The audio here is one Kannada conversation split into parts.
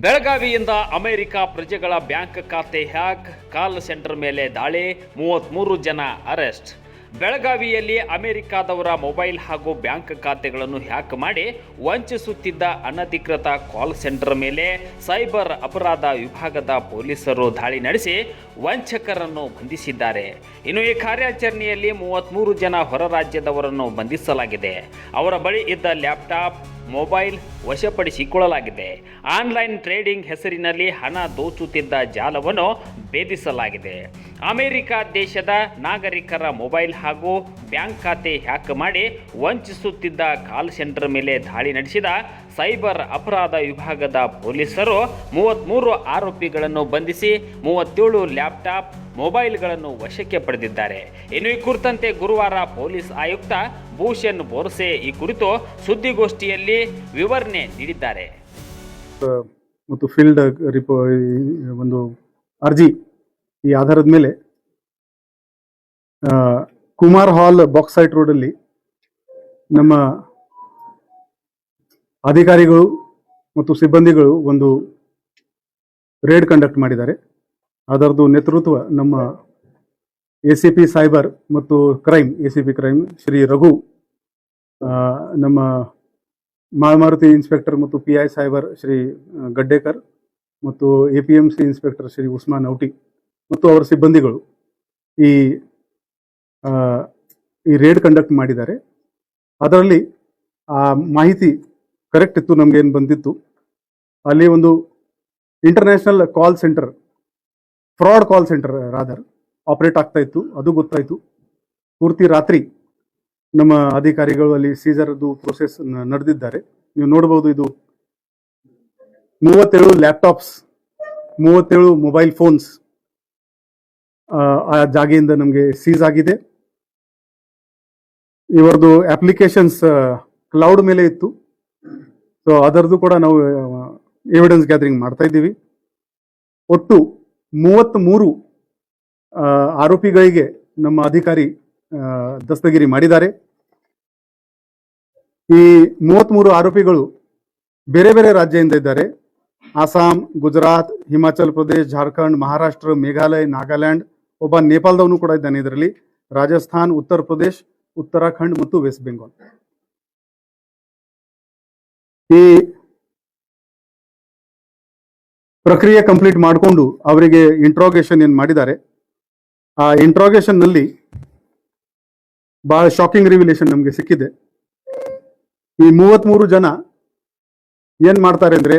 ಬೆಳಗಾವಿಯಿಂದ ಅಮೆರಿಕ ಪ್ರಜೆಗಳ ಬ್ಯಾಂಕ್ ಖಾತೆ ಹ್ಯಾಕ್, ಕಾಲ್ ಸೆಂಟರ್ ಮೇಲೆ ದಾಳಿ, 33 ಜನ ಅರೆಸ್ಟ್. ಬೆಳಗಾವಿಯಲ್ಲಿ ಅಮೆರಿಕಾದವರ ಮೊಬೈಲ್ ಹಾಗೂ ಬ್ಯಾಂಕ್ ಖಾತೆಗಳನ್ನು ಹ್ಯಾಕ್ ಮಾಡಿ ವಂಚಿಸುತ್ತಿದ್ದ ಅನಧಿಕೃತ ಕಾಲ್ ಸೆಂಟರ್ ಮೇಲೆ ಸೈಬರ್ ಅಪರಾಧ ವಿಭಾಗದ ಪೊಲೀಸರು ದಾಳಿ ನಡೆಸಿ ವಂಚಕರನ್ನು ಬಂಧಿಸಿದ್ದಾರೆ. ಇನ್ನು ಈ ಕಾರ್ಯಾಚರಣೆಯಲ್ಲಿ 33 ಜನ ಹೊರ ರಾಜ್ಯದವರನ್ನು ಬಂಧಿಸಲಾಗಿದೆ. ಅವರ ಬಳಿ ಇದ್ದ ಲ್ಯಾಪ್ಟಾಪ್, ಮೊಬೈಲ್ ವಶಪಡಿಸಿಕೊಳ್ಳಲಾಗಿದೆ. ಆನ್ಲೈನ್ ಟ್ರೇಡಿಂಗ್ ಹೆಸರಿನಲ್ಲಿ ಹಣ ದೋಚುತ್ತಿದ್ದ ಜಾಲವನ್ನು ಭೇದಿಸಲಾಗಿದೆ. ಅಮೆರಿಕ ದೇಶದ ನಾಗರಿಕರ ಮೊಬೈಲ್ ಹಾಗೂ ಬ್ಯಾಂಕ್ ಖಾತೆ ಹ್ಯಾಕ್ ಮಾಡಿ ವಂಚಿಸುತ್ತಿದ್ದ ಕಾಲ್ ಸೆಂಟರ್ ಮೇಲೆ ದಾಳಿ ನಡೆಸಿದ ಸೈಬರ್ ಅಪರಾಧ ವಿಭಾಗದ ಪೊಲೀಸರು 33 ಆರೋಪಿಗಳನ್ನು ಬಂಧಿಸಿ 37 ಲ್ಯಾಪ್ಟಾಪ್, ಮೊಬೈಲ್ಗಳನ್ನು ವಶಕ್ಕೆ ಪಡೆದಿದ್ದಾರೆ. ಇನ್ನು ಈ ಕುರಿತಂತೆ ಗುರುವಾರ ಪೊಲೀಸ್ ಆಯುಕ್ತ ಭೂಷಣ್ ಬೋರ್ಸೆ ಈ ಕುರಿತು ಸುದ್ದಿಗೋಷ್ಠಿಯಲ್ಲಿ ವಿವರಣೆ ನೀಡಿದ್ದಾರೆ. ಮತ್ತು ಫೀಲ್ಡ್ ಒಂದು ಅರ್ಜಿ ಈ ಆಧಾರದ ಮೇಲೆ ಕುಮಾರ್ ಹಾಲ್ ಬಾಕ್ಸೈಟ್ ರೋಡಲ್ಲಿ ನಮ್ಮ ಅಧಿಕಾರಿಗಳು ಮತ್ತು ಸಿಬ್ಬಂದಿಗಳು ಒಂದು ರೇಡ್ ಕಂಡಕ್ಟ್ ಮಾಡಿದ್ದಾರೆ. ಅದರದ್ದು ನೇತೃತ್ವ ನಮ್ಮ ACP ಸೈಬರ್ ಮತ್ತು crime, ACP crime Shri Raghu, ನಮ್ಮ ಮಾರುತಿ ಇನ್ಸ್ಪೆಕ್ಟರ್ ಮತ್ತು PI ಸೈಬರ್ ಶ್ರೀ ಗಡ್ಡೇಕರ್ ಮತ್ತು APMC ಇನ್ಸ್ಪೆಕ್ಟರ್ ಶ್ರೀ ಉಸ್ಮಾನ್ ಔಟಿ ಮತ್ತು ಅವರ ಸಿಬ್ಬಂದಿಗಳು ಈ ರೇಡ್ ಕಂಡಕ್ಟ್ ಮಾಡಿದ್ದಾರೆ. ಅದರಲ್ಲಿ ಆ ಮಾಹಿತಿ ಕರೆಕ್ಟ್ ಇತ್ತು, ನಮಗೇನು ಬಂದಿತ್ತು, ಅಲ್ಲಿ ಒಂದು international call centre, fraud call centre rather operate ಆಗ್ತಾ ಇತ್ತು, ಅದು ಗೊತ್ತಾಯಿತು. ಪೂರ್ತಿ ರಾತ್ರಿ ನಮ್ಮ ಅಧಿಕಾರಿಗಳು ಅಲ್ಲಿ ಸೀಸರ್ದು ಪ್ರೊಸೆಸ್ ನಡೆದಿದ್ದಾರೆ. ನೀವು ನೋಡ್ಬೋದು, ಇದು 37 ಲ್ಯಾಪ್ಟಾಪ್ಸ್, 37 ಮೊಬೈಲ್ ಫೋನ್ಸ್ ಆ ಜಾಗೆಯಿಂದ ನಮಗೆ ಸೀಸ್ ಆಗಿದೆ. ಇವರದು ಅಪ್ಲಿಕೇಶನ್ಸ್ ಕ್ಲೌಡ್ ಮೇಲೆ ಇತ್ತು. ಸೊ ಅದರದ್ದು ಕೂಡ ನಾವು ಎವಿಡೆನ್ಸ್ ಗ್ಯಾದರಿಂಗ್ ಮಾಡ್ತಾ ಇದ್ದೀವಿ. ಒಟ್ಟು 33 ಆರೋಪಿಗಳಿಗೆ ನಮ್ಮ ಅಧಿಕಾರಿ ದಸ್ತಗಿರಿ ಮಾಡಿದ್ದಾರೆ. ಈ 33 ಆರೋಪಿಗಳು ಬೇರೆ ಬೇರೆ ರಾಜ್ಯದಿಂದ ಇದ್ದಾರೆ. ಅಸ್ಸಾಂ, ಗುಜರಾತ್, ಹಿಮಾಚಲ್ ಪ್ರದೇಶ್, ಜಾರ್ಖಂಡ್, ಮಹಾರಾಷ್ಟ್ರ, ಮೇಘಾಲಯ, ನಾಗಾಲ್ಯಾಂಡ್, ಒಬ್ಬ ನೇಪಾಳದವನು ಕೂಡ ಇದ್ದಾನೆ ಇದರಲ್ಲಿ, ರಾಜಸ್ಥಾನ್, ಉತ್ತರ ಪ್ರದೇಶ್, ಉತ್ತರಾಖಂಡ್ ಮತ್ತು ವೆಸ್ಟ್ ಬೆಂಗಾಲ್. ಈ ಪ್ರಕ್ರಿಯೆ ಕಂಪ್ಲೀಟ್ ಮಾಡಿಕೊಂಡು ಅವರಿಗೆ ಇಂಟ್ರೋಗೇಷನ್ ಏನು ಮಾಡಿದ್ದಾರೆ, ಆ ಇಂಟ್ರೋಗೇಷನ್ ನಲ್ಲಿ ಬಹಳ ಶಾಕಿಂಗ್ ರಿವಿಲೇಷನ್ ನಮಗೆ ಸಿಕ್ಕಿದೆ. ಈ 33 ಜನ ಏನ್ ಮಾಡ್ತಾರೆ ಅಂದ್ರೆ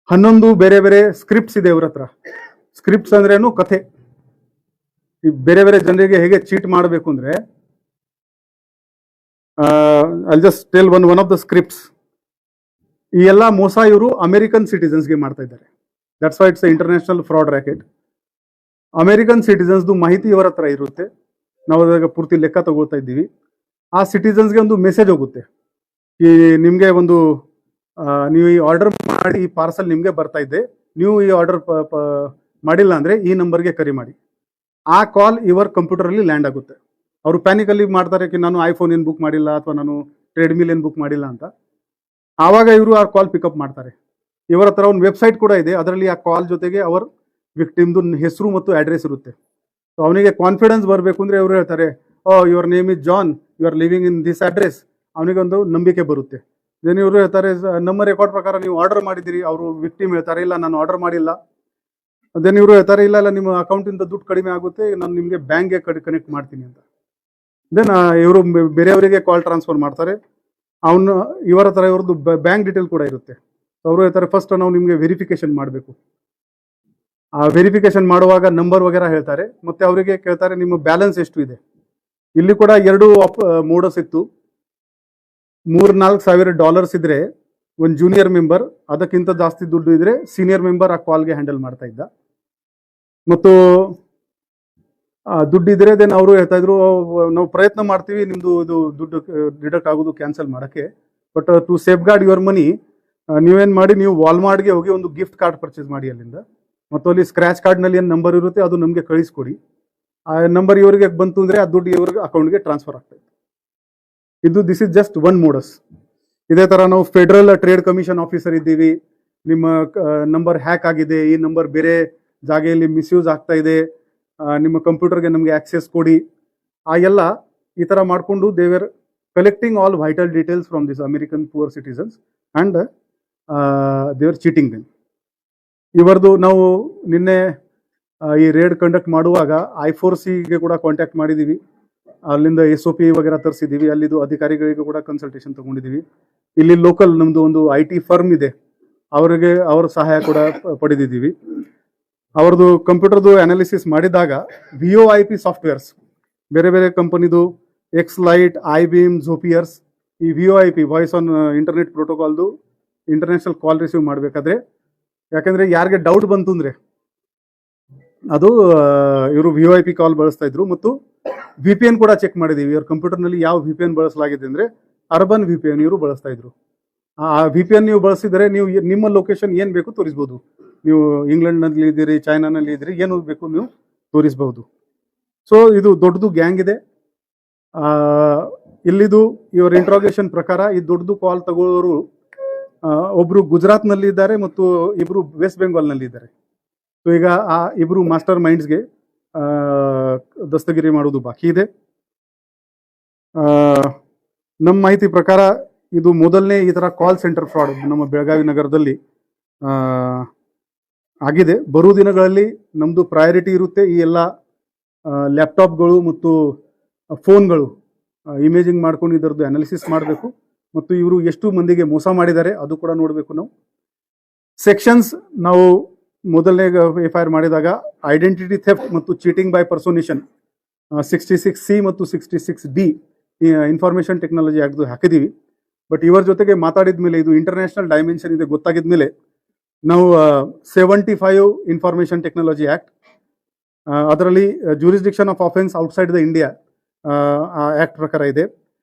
11 ಬೇರೆ ಬೇರೆ ಸ್ಕ್ರಿಪ್ಟ್ಸ್ ಇದೆ ಇವ್ರ ಹತ್ರ. ಸ್ಕ್ರಿಪ್ಟ್ಸ್ ಅಂದ್ರೇನು, ಕಥೆ. ಈ ಬೇರೆ ಬೇರೆ ಜನರಿಗೆ ಹೇಗೆ ಚೀಟ್ ಮಾಡಬೇಕು ಅಂದ್ರೆ, I just tell one of the scripts. ಈ ಎಲ್ಲ ಮೋಸ ಇವರು ಅಮೆರಿಕನ್ ಸಿಟಿಸನ್ಸ್ಗೆ ಮಾಡ್ತಾ ಇದ್ದಾರೆ. That's why it's international fraud racket. American ಸಿಟಿಸನ್ಸ್ದು ಮಾಹಿತಿ ಇವರ ಹತ್ರ ಇರುತ್ತೆ. ನಾವು ಅದಾಗ ಪೂರ್ತಿ ಲೆಕ್ಕ ತಗೊಳ್ತಾ ಇದ್ದೀವಿ. ಆ ಸಿಟಿಸನ್ಸ್ಗೆ ಒಂದು ಮೆಸೇಜ್ ಹೋಗುತ್ತೆ, ಈ ನಿಮಗೆ ಒಂದು ನೀವು ಈ ಆರ್ಡರ್ ಮಾಡಿ ಈ ಪಾರ್ಸಲ್ ನಿಮಗೆ ಬರ್ತಾ ಇದ್ದೆ, ನೀವು ಈ ಆರ್ಡರ್ ಮಾಡಿಲ್ಲ ಅಂದರೆ ಈ ನಂಬರ್ಗೆ ಕರೆ ಮಾಡಿ. ಆ ಕಾಲ್ ಇವರ ಕಂಪ್ಯೂಟರಲ್ಲಿ ಲ್ಯಾಂಡ್ ಆಗುತ್ತೆ. ಅವರು ಪ್ಯಾನಿಕಲ್ಲಿ ಮಾಡ್ತಾರೆ ಕಿ ನಾನು ಐಫೋನ್ ಏನು ಬುಕ್ ಮಾಡಿಲ್ಲ ಅಥವಾ ನಾನು ಟ್ರೆಡ್ಮಿಲ್ ಏನು ಬುಕ್ ಮಾಡಿಲ್ಲ ಅಂತ. ಆವಾಗ ಇವರು ಆ ಕಾಲ್ ಪಿಕಪ್ ಮಾಡ್ತಾರೆ. ಇವರ ಹತ್ರ ಒಂದು ವೆಬ್ಸೈಟ್ ಕೂಡ ಇದೆ, ಅದರಲ್ಲಿ ಆ ಕಾಲ್ ಜೊತೆಗೆ ಅವರ ವಿಕ್ಟಿಮ್ದು ಹೆಸರು ಮತ್ತು ಅಡ್ರೆಸ್ ಇರುತ್ತೆ. ಸೊ ಅವನಿಗೆ ಕಾನ್ಫಿಡೆನ್ಸ್ ಬರಬೇಕು ಅಂದರೆ ಇವರು ಹೇಳ್ತಾರೆ, your name is John, you are living in this address. ಅವನಿಗೊಂದು ನಂಬಿಕೆ ಬರುತ್ತೆ. ದೆನ್ ಇವರು ಹೇಳ್ತಾರೆ, ನಮ್ಮ ರೆಕಾರ್ಡ್ ಪ್ರಕಾರ ನೀವು ಆರ್ಡರ್ ಮಾಡಿದ್ದೀರಿ. ಅವರು ವಿಕ್ಟಿಮ್ ಹೇಳ್ತಾರೆ, ಇಲ್ಲ ನಾನು ಆರ್ಡರ್ ಮಾಡಿಲ್ಲ. ದೆನ್ ಇವರು ಹೇಳ್ತಾರೆ, ಇಲ್ಲ ಇಲ್ಲ ನಿಮ್ಮ ಅಕೌಂಟಿಂದ ದುಡ್ಡು ಕಡಿಮೆ ಆಗುತ್ತೆ, ನಾನು ನಿಮಗೆ ಬ್ಯಾಂಕ್ಗೆ ಕನೆಕ್ಟ್ ಮಾಡ್ತೀನಿ ಅಂತ. ದೆನ್ ಇವರು ಬೇರೆಯವರಿಗೆ ಕಾಲ್ ಟ್ರಾನ್ಸ್ಫರ್ ಮಾಡ್ತಾರೆ. ಇವರ ಹತ್ರ ಇವ್ರದ್ದು ಬ್ಯಾಂಕ್ ಡೀಟೇಲ್ ಕೂಡ ಇರುತ್ತೆ. ಅವರು ಹೇಳ್ತಾರೆ, ಫಸ್ಟ್ ನಾವು ನಿಮಗೆ ವೆರಿಫಿಕೇಶನ್ ಮಾಡಬೇಕು. ಆ ವೆರಿಫಿಕೇಶನ್ ಮಾಡುವಾಗ ನಂಬರ್ ವಗೇರಾ ಹೇಳ್ತಾರೆ, ಮತ್ತೆ ಅವರಿಗೆ ಕೇಳ್ತಾರೆ ನಿಮ್ಮ ಬ್ಯಾಲೆನ್ಸ್ ಎಷ್ಟು ಇದೆ. ಇಲ್ಲಿ ಕೂಡ 2 ಮೋಡಸ್ ಇತ್ತು. $3,000-4,000 ಇದ್ರೆ ಒಂದು ಜೂನಿಯರ್ ಮೆಂಬರ್, ಅದಕ್ಕಿಂತ ಜಾಸ್ತಿ ದುಡ್ಡು ಇದ್ರೆ ಸೀನಿಯರ್ ಮೆಂಬರ್ ಆ ಕಾಲ್ಗೆ ಹ್ಯಾಂಡಲ್ ಮಾಡ್ತಾ ಇದ್ದ. ಮತ್ತು ದುಡ್ಡು ಇದ್ರೆ ದೆನ್ ಅವರು ಹೇಳ್ತಾ ಇದ್ರು, ನಾವು ಪ್ರಯತ್ನ ಮಾಡ್ತೀವಿ ನಿಮ್ದು ಇದು ದುಡ್ಡು ಡಿಡಕ್ಟ್ ಆಗೋದು ಕ್ಯಾನ್ಸಲ್ ಮಾಡೋಕ್ಕೆ, but to safeguard your money ನೀವೇನು ಮಾಡಿ, ನೀವು ವಾಲ್ಮಾರ್ಟ್ಗೆ ಹೋಗಿ ಒಂದು ಗಿಫ್ಟ್ ಕಾರ್ಡ್ ಪರ್ಚೇಸ್ ಮಾಡಿ ಅಲ್ಲಿಂದ, ಮತ್ತು ಅಲ್ಲಿ ಸ್ಕ್ರ್ಯಾಚ್ ಕಾರ್ಡ್ನಲ್ಲಿ ಏನು ನಂಬರ್ ಇರುತ್ತೆ ಅದು ನಮಗೆ ಕಳಿಸ್ಕೊಡಿ. ಆ ನಂಬರ್ ಇವರಿಗೆ ಬಂತು ಅಂದರೆ ಆ ದುಡ್ಡು ಇವ್ರಿಗೆ ಅಕೌಂಟ್ಗೆ ಟ್ರಾನ್ಸ್ಫರ್ ಆಗ್ತದೆ. This is just one modus. ಇದೇ ಥರ ನಾವು ಫೆಡರಲ್ ಟ್ರೇಡ್ ಕಮಿಷನ್ ಆಫೀಸರ್ ಇದ್ದೀವಿ, ನಿಮ್ಮ ನಂಬರ್ ಹ್ಯಾಕ್ ಆಗಿದೆ, ಈ ನಂಬರ್ ಬೇರೆ ಜಾಗೆಯಲ್ಲಿ ಮಿಸ್ಯೂಸ್ ಆಗ್ತಾ ಇದೆ, ನಿಮ್ಮ ಕಂಪ್ಯೂಟರ್ಗೆ ನಮಗೆ ಆಕ್ಸೆಸ್ ಕೊಡಿ, ಆ ಎಲ್ಲ ಈ ಥರ ಮಾಡಿಕೊಂಡು ದೇವರ್ collecting all vital details from this American poor citizens and ದೇವರ್ ಚೀಟಿಂಗ್ ದೆಮ್. ಇವರದು ನಾವು ನಿನ್ನೆ ಈ ರೇಡ್ ಕಂಡಕ್ಟ್ ಮಾಡುವಾಗ I4Cಗೆ ಕೂಡ ಕಾಂಟ್ಯಾಕ್ಟ್ ಮಾಡಿದ್ದೀವಿ, ಅಲ್ಲಿಂದ SOP ವಗೇರಾ ತರಿಸಿದ್ದೀವಿ, ಅಲ್ಲಿದು ಅಧಿಕಾರಿಗಳಿಗೆ ಕೂಡ ಕನ್ಸಲ್ಟೇಷನ್ ತಗೊಂಡಿದ್ದೀವಿ. ಇಲ್ಲಿ ಲೋಕಲ್ ನಮ್ಮದು ಒಂದು IT ಫರ್ಮ್ ಇದೆ, ಅವ್ರ ಸಹಾಯ ಕೂಡ ಪಡೆದಿದ್ದೀವಿ. ಅವ್ರದ್ದು ಕಂಪ್ಯೂಟರ್ದು ಅನಾಲಿಸಿಸ್ ಮಾಡಿದಾಗ VoIP ಸಾಫ್ಟ್ವೇರ್ಸ್ ಬೇರೆ ಬೇರೆ ಕಂಪನಿದು ಎಕ್ಸ್ಲೈಟ್, IBM, ಝೋಪಿಯರ್ಸ್, ಈ VoIP ವಾಯ್ಸ್ ಆನ್ ಇಂಟರ್ನೆಟ್ ಪ್ರೋಟೋಕಾಲ್ದು ಇಂಟರ್ನ್ಯಾಷನಲ್ ಕಾಲ್ ರಿಸೀವ್ ಮಾಡಬೇಕಾದ್ರೆ, ಯಾಕಂದ್ರೆ ಯಾರಿಗೆ ಡೌಟ್ ಬಂತು ಅಂದ್ರೆ ಅದು ಇವರು VoIP ಕಾಲ್ ಬಳಸ್ತಾ ಇದ್ರು. ಮತ್ತು VPN ಕೂಡ ಚೆಕ್ ಮಾಡಿದೀವಿ, ಇವ್ರ ಕಂಪ್ಯೂಟರ್ನಲ್ಲಿ ಯಾವ VPN ಬಳಸಲಾಗಿದೆ ಅಂದ್ರೆ ಅರ್ಬನ್ VPN ಇವರು ಬಳಸ್ತಾ ಇದ್ರು. ಆ VPN ನೀವು ಬಳಸಿದರೆ ನೀವು ನಿಮ್ಮ ಲೊಕೇಶನ್ ಏನ್ ಬೇಕು ತೋರಿಸ್ಬೋದು. ನೀವು ಇಂಗ್ಲೆಂಡ್ನಲ್ಲಿ ಇದ್ದೀರಿ, ಚೈನಾನಲ್ಲಿ ಇದ್ದೀರಿ, ಏನು ಬೇಕು ನೀವು ತೋರಿಸಬಹುದು. ಸೊ ಇದು ದೊಡ್ಡದು ಗ್ಯಾಂಗ್ ಇದೆ. ಇಲ್ಲಿದು ಇವರ ಇಂಟ್ರಾಗೇಷನ್ ಪ್ರಕಾರ ಈ ದೊಡ್ಡದು ಕಾಲ್ ತಗೊಳ್ಳೋರು ಒಬ್ರು ಗುಜರಾತ್ನಲ್ಲಿ ಇದ್ದಾರೆ ಮತ್ತು ಇಬ್ರು ವೆಸ್ಟ್ ಬೆಂಗಾಲ್ನಲ್ಲಿ ಇದ್ದಾರೆ. ಸೊ ಈಗ ಆ ಇಬ್ರು ಮಾಸ್ಟರ್ ಮೈಂಡ್ಸ್ಗೆ ದಸ್ತಗಿರಿ ಮಾಡೋದು ಬಾಕಿ ಇದೆ. ನಮ್ಮ ಮಾಹಿತಿ ಪ್ರಕಾರ ಇದು ಮೊದಲನೇ ಈ ಥರ ಕಾಲ್ ಸೆಂಟರ್ ಫ್ರಾಡ್ ನಮ್ಮ ಬೆಳಗಾವಿ ನಗರದಲ್ಲಿ ಆಗಿದೆ. ಬರುವ ದಿನಗಳಲ್ಲಿ ನಮ್ಮದು ಪ್ರಯಾರಿಟಿ ಇರುತ್ತೆ ಈ ಎಲ್ಲ ಲ್ಯಾಪ್ಟಾಪ್ಗಳು ಮತ್ತು ಫೋನ್ಗಳು ಇಮೇಜಿಂಗ್ ಮಾಡ್ಕೊಂಡು ಇದರದ್ದು ಅನಾಲಿಸಿಸ್ ಮಾಡಬೇಕು ಮತ್ತು ಇವರು ಎಷ್ಟು ಮಂದಿಗೆ ಮೋಸ ಮಾಡಿದ್ದಾರೆ ಅದು ಕೂಡ ನೋಡಬೇಕು. ನಾವು ಸೆಕ್ಷನ್ಸ್ ನಾವು ಮೊದಲನೇ FIR ಮಾಡಿದಾಗ ಐಡೆಂಟಿಟಿ ಥೆಫ್ಟ್ ಮತ್ತು ಚೀಟಿಂಗ್ ಬೈ ಪರ್ಸೋನೇಷನ್ 66C ಮತ್ತು 66D ಇನ್ಫಾರ್ಮೇಷನ್ ಟೆಕ್ನಾಲಜಿ ಆಕ್ಟ್ದು ಹಾಕಿದ್ದೀವಿ. ಬಟ್ ಇವರ ಜೊತೆಗೆ ಮಾತಾಡಿದ ಮೇಲೆ ಇದು ಇಂಟರ್ನ್ಯಾಷನಲ್ ಡೈಮೆನ್ಷನ್ ಇದೆ ಗೊತ್ತಾಗಿದ ಮೇಲೆ ನಾವು 75 ಇನ್ಫಾರ್ಮೇಷನ್ ಟೆಕ್ನಾಲಜಿ ಆಕ್ಟ್, ಅದರಲ್ಲಿ jurisdiction of offence outside the India act ಪ್ರಕಾರ ಇದೆ.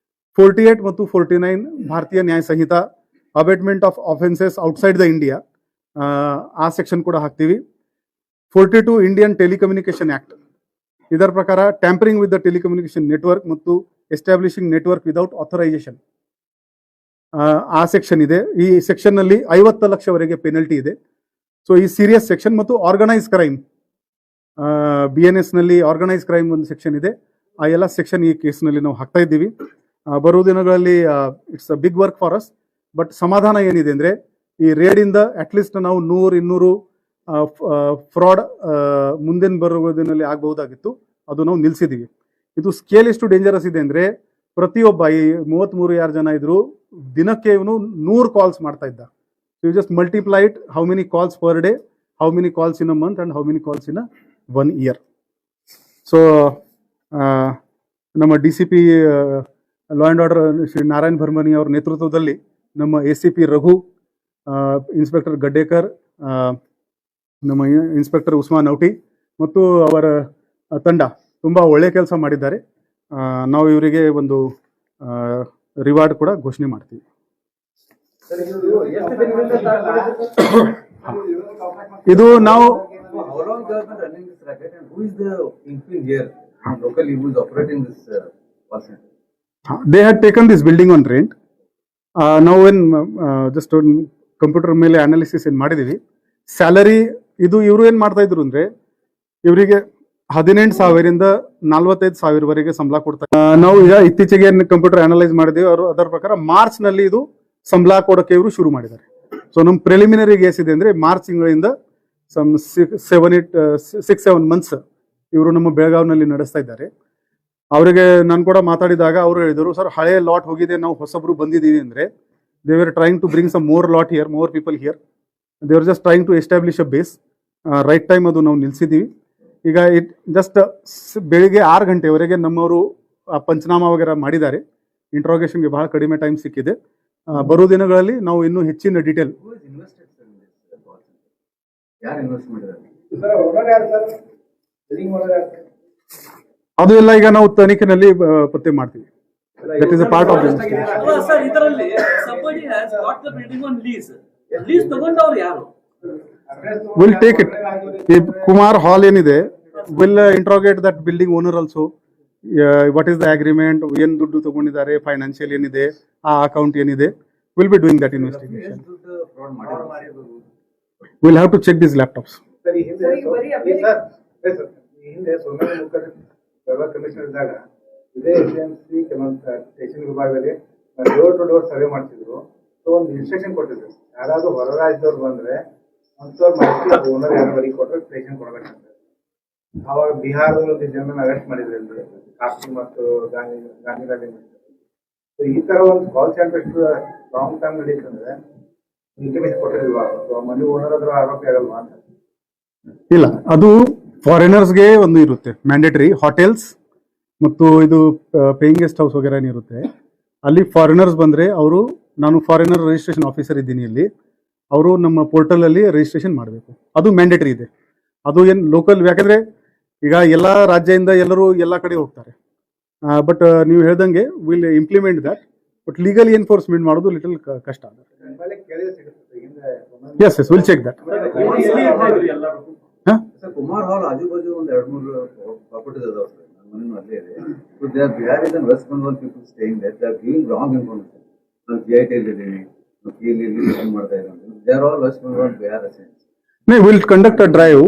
48 ಮತ್ತು 49 Bharatiya Nyaya Sanhita abetment of offences outside the India, ಆ ಸೆಕ್ಷನ್ ಕೂಡ ಹಾಕ್ತೀವಿ. 42 ಇಂಡಿಯನ್ ಟೆಲಿಕಮ್ಯುನಿಕೇಶನ್ ಆಕ್ಟ್, ಇದರ ಪ್ರಕಾರ tampering with the telecommunication network ಮತ್ತು ಎಸ್ಟಾಬ್ಲಿಷಿಂಗ್ ನೆಟ್ವರ್ಕ್ ವಿದೌಟ್ ಆಥರೈಸೇಷನ್, ಆ ಸೆಕ್ಷನ್ ಇದೆ. ಈ ಸೆಕ್ಷನ್ ನಲ್ಲಿ 50 ಲಕ್ಷವರೆಗೆ ಪೆನಲ್ಟಿ ಇದೆ. ಸೊ ಈ ಸೀರಿಯಸ್ ಸೆಕ್ಷನ್ ಮತ್ತು ಆರ್ಗನೈಸ್ ಕ್ರೈಮ್, BNS ನಲ್ಲಿ ಆರ್ಗನೈಸ್ ಕ್ರೈಮ್ ಒಂದು ಸೆಕ್ಷನ್ ಇದೆ. ಆ ಎಲ್ಲ ಸೆಕ್ಷನ್ ಈ ಕೇಸ್ನಲ್ಲಿ ನಾವು ಹಾಕ್ತಾ ಇದ್ದೀವಿ. ಬರುವ ದಿನಗಳಲ್ಲಿ it's a big work for us. But ಸಮಾಧಾನ ಏನಿದೆ ಅಂದ್ರೆ ಈ ರೇಡಿಂದ ಅಟ್ಲೀಸ್ಟ್ ನಾವು 100-200 ಫ್ರಾಡ್ ಮುಂದಿನ ಬರುವ ದಿನದಲ್ಲಿ ಆಗಬಹುದಾಗಿತ್ತು, ಅದು ನಾವು ನಿಲ್ಸಿದೀವಿ. ಇದು ಸ್ಕೇಲ್ ಎಷ್ಟು ಡೇಂಜರಸ್ ಇದೆ ಅಂದ್ರೆ ಪ್ರತಿಯೊಬ್ಬ ಈ 33 ಯಾರು ಜನ ಇದ್ರು ದಿನಕ್ಕೆ ಇವನು 100 ಕಾಲ್ಸ್ ಮಾಡ್ತಾ ಇದ್ದ. You just multiplied how many calls per day, how many calls in a month and how many calls in a 1 year. So ನಮ್ಮ DCP law and order Shri Narayan Bharmani ಅವರ ನೇತೃತ್ವದಲ್ಲಿ ನಮ್ಮ ACP ರಘು, ಇನ್ಸ್ಪೆಕ್ಟರ್ ಗಡ್ಡೇಕರ್, ನಮ್ಮ ಇನ್ಸ್ಪೆಕ್ಟರ್ ಉಸ್ಮಾನ್ ಔಟಿ ಮತ್ತು ಅವರ ತಂಡ ತುಂಬ ಒಳ್ಳೆ ಕೆಲಸ ಮಾಡಿದ್ದಾರೆ. ನಾವು ಇವರಿಗೆ ಒಂದು ರಿವಾರ್ಡ್ ಕೂಡ ಘೋಷಣೆ ಮಾಡ್ತೀವಿ. ಇದು ನಾವು they had taken this building on rent. Now when just computer ಮೇಲೆ ಅನಾಲಿಸಿಸ್ ಏನ್ ಮಾಡಿದೀವಿ, ಸ್ಯಾಲರಿ ಇದು ಇವರು ಏನ್ ಮಾಡ್ತಾ ಇದ್ರು ಅಂದ್ರೆ ಇವರಿಗೆ 18,000 45,000ವರೆಗೆ ಸಂಬಳ ಕೊಡ್ತಾರೆ. ನಾವು ಈಗ ಇತ್ತೀಚೆಗೆ ಕಂಪ್ಯೂಟರ್ ಅನಲೈಸ್ ಮಾಡಿದೀವಿ, ಅವರು ಅದರ ಪ್ರಕಾರ ಮಾರ್ಚ್ ನಲ್ಲಿ ಇದು ಸಂಬಳ ಕೊಡೋಕೆ ಇವರು ಶುರು ಮಾಡಿದ್ದಾರೆ. ಸೊ ನಮ್ಮ ಪ್ರಿಲಿಮಿನರಿ ಕೇಸ್ ಇದೆ ಅಂದ್ರೆ ಮಾರ್ಚ್ ತಿಂಗಳಿಂದ 6-7 ಮಂತ್ಸ್ ಇವರು ನಮ್ಮ ಬೆಳಗಾವಿನಲ್ಲಿ ನಡೆಸ್ತಾ ಇದ್ದಾರೆ. ಅವರಿಗೆ ನಾನು ಕೂಡ ಮಾತಾಡಿದಾಗ ಅವರು ಹೇಳಿದರು, ಸರ್ ಹಳೆ ಲಾಟ್ ಹೋಗಿದೆ, ನಾವು ಹೊಸಬ್ರು ಬಂದಿದ್ದೀವಿ ಅಂದ್ರೆ they were trying to bring some more lot here, more people here, they were just trying to establish a base. Right time ಅದು ನಾವು ನಿಲ್ಸಿದ್ದೀವಿ. ಈಗ ಜಸ್ಟ್ ಬೆಳಿಗ್ಗೆ 6 ಗಂಟೆವರೆಗೆ ನಮ್ಮವರು ಪಂಚನಾಮ ವಗೇರಾ ಮಾಡಿದ್ದಾರೆ. ಇಂಟ್ರೋಗೇಷನ್ಗೆ ಬಹಳ ಕಡಿಮೆ ಟೈಮ್ ಸಿಕ್ಕಿದೆ. ಬರೋ ದಿನಗಳಲ್ಲಿ ನಾವು ಇನ್ನೂ ಹೆಚ್ಚಿನ ಡೀಟೇಲ್ ಅದು ಎಲ್ಲ ಈಗ ನಾವು ತನಿಖೆನಲ್ಲಿ ಪತ್ತೆ ಮಾಡ್ತೀವಿ. That is a part of the investigation. Sir, ಇದರಲ್ಲಿ somebody has got the building on lease. Lease ತಗೊಂಡವರು ಯಾರು? We'll take it. ಈ ಕುಮಾರ್ ಹಾಲ್ ಏನಿದೆ, will interrogate that building owner also. What is the agreement? ಏನು ದುಡ್ಡು ತಗೊಂಡಿದ್ದಾರೆ, ಫೈನಾನ್ಷಿಯಲ್ ಏನಿದೆ, ಆ ಅಕೌಂಟ್ ಏನಿದೆ, will be doing that investigation. Will have to check this laptops. Sir, ಈ ಹಿಂದೆ ಸೋಮೇಶ್ವರ ಮುಖರ್ಜಿ ಸರ್ವೆ ಕಮಿಷನರ್ ಇದ್ದಾಗ ಇದೇ ಎಪಿಎಂಸಿ ಕೆಲವೊಂದು ಸ್ಟೇಷನ್ ವಿಭಾಗದಲ್ಲಿ ಡೋರ್ ಟು ಡೋರ್ ಸರ್ವೆ ಮಾಡ್ತಿದ್ರು. ಸೊ ಒಂದು ಇನ್ಸ್ಟ್ರಕ್ಷನ್ ಕೊಟ್ಟಿದ್ರು, ಯಾರಾದ್ರೂ ಹೊರ ರಾಜ್ಯದವ್ರು ಬಂದ್ರೆ ಅಂತವ್ರ ಮಾಹಿತಿ ಓನರ್ ಯಾರು ಬರೀ ಕೊಟ್ಟರೆ ಸ್ಟೇಷನ್ ಕೊಡ್ಬೇಕಂತ. ಅವಾಗ ಬಿಹಾರದಲ್ಲಿ ಒಂದು ಜನರನ್ನ ಅರೆಸ್ಟ್ ಮಾಡಿದ್ರಿ, ಕಾಫಿ ಮತ್ತು ಗಾಂಧಿನಗರ. ಸೊ ಈ ತರ ಒಂದು ಕಾಲ್ ಸೆಂಟರ್ ಲಾಂಗ್ ಟರ್ಮ್ ನಡೀತಂದ್ರೆ ಇಂಟಿಮೇಷನ್ ಕೊಟ್ಟಿಲ್ವಾ, ಮನಿ ಓನರ್ ಅದ್ರ ಆರೋಪಿ ಆಗಲ್ವಾ ಅಂತ? ಇಲ್ಲ, ಅದು ಫಾರಿನರ್ಸ್ಗೆ ಒಂದು ಇರುತ್ತೆ ಮ್ಯಾಂಡೇಟರಿ. ಹೋಟೆಲ್ಸ್ ಮತ್ತು ಇದು ಪೇಯಿಂಗ್ ಗೆಸ್ಟ್ ಹೌಸ್ ವಗೇರೆ ಇರುತ್ತೆ. ಅಲ್ಲಿ ಫಾರಿನರ್ಸ್ ಬಂದರೆ ಅವರು, ನಾನು ಫಾರಿನರ್ ರಿಜಿಸ್ಟ್ರೇಷನ್ ಆಫೀಸರ್ ಇದ್ದೀನಿ ಇಲ್ಲಿ, ಅವರು ನಮ್ಮ ಪೋರ್ಟಲಲ್ಲಿ ರಿಜಿಸ್ಟ್ರೇಷನ್ ಮಾಡಬೇಕು. ಅದು ಮ್ಯಾಂಡೇಟರಿ ಇದೆ. ಅದು ಏನು ಲೋಕಲ್, ಯಾಕಂದರೆ ಈಗ ಎಲ್ಲ ರಾಜ್ಯದಿಂದ ಎಲ್ಲರೂ ಎಲ್ಲ ಕಡೆ ಹೋಗ್ತಾರೆ. ಬಟ್ ನೀವು ಹೇಳ್ದಂಗೆ will implement that. But legally enforcement ಮಾಡೋದು ಲಿಟಲ್ ಕಷ್ಟ ಆಗುತ್ತೆ. Yes yes, will check that. Sir, Kumar hall ಆಜು ಬಾಜು ಒಂದು 2-3 ಪ್ರಾಪರ್ಟೀಸ್ ಅದಾವ ಸರ್, ನನ್ನ ಮನೆಯೂ ಅಲ್ಲೇ ಇದೆ. So they are Biharis and West Bengal people staying there. They are giving wrong information. ನಾವು GIT ಇದ್ದೀವಿ, ನಾವು KL ಇಲ್ಲಿ ಮಾಡ್ತಾ ಇದ್ದೀವಿ. They are all West Bengal Bihar residents. Will conduct a drive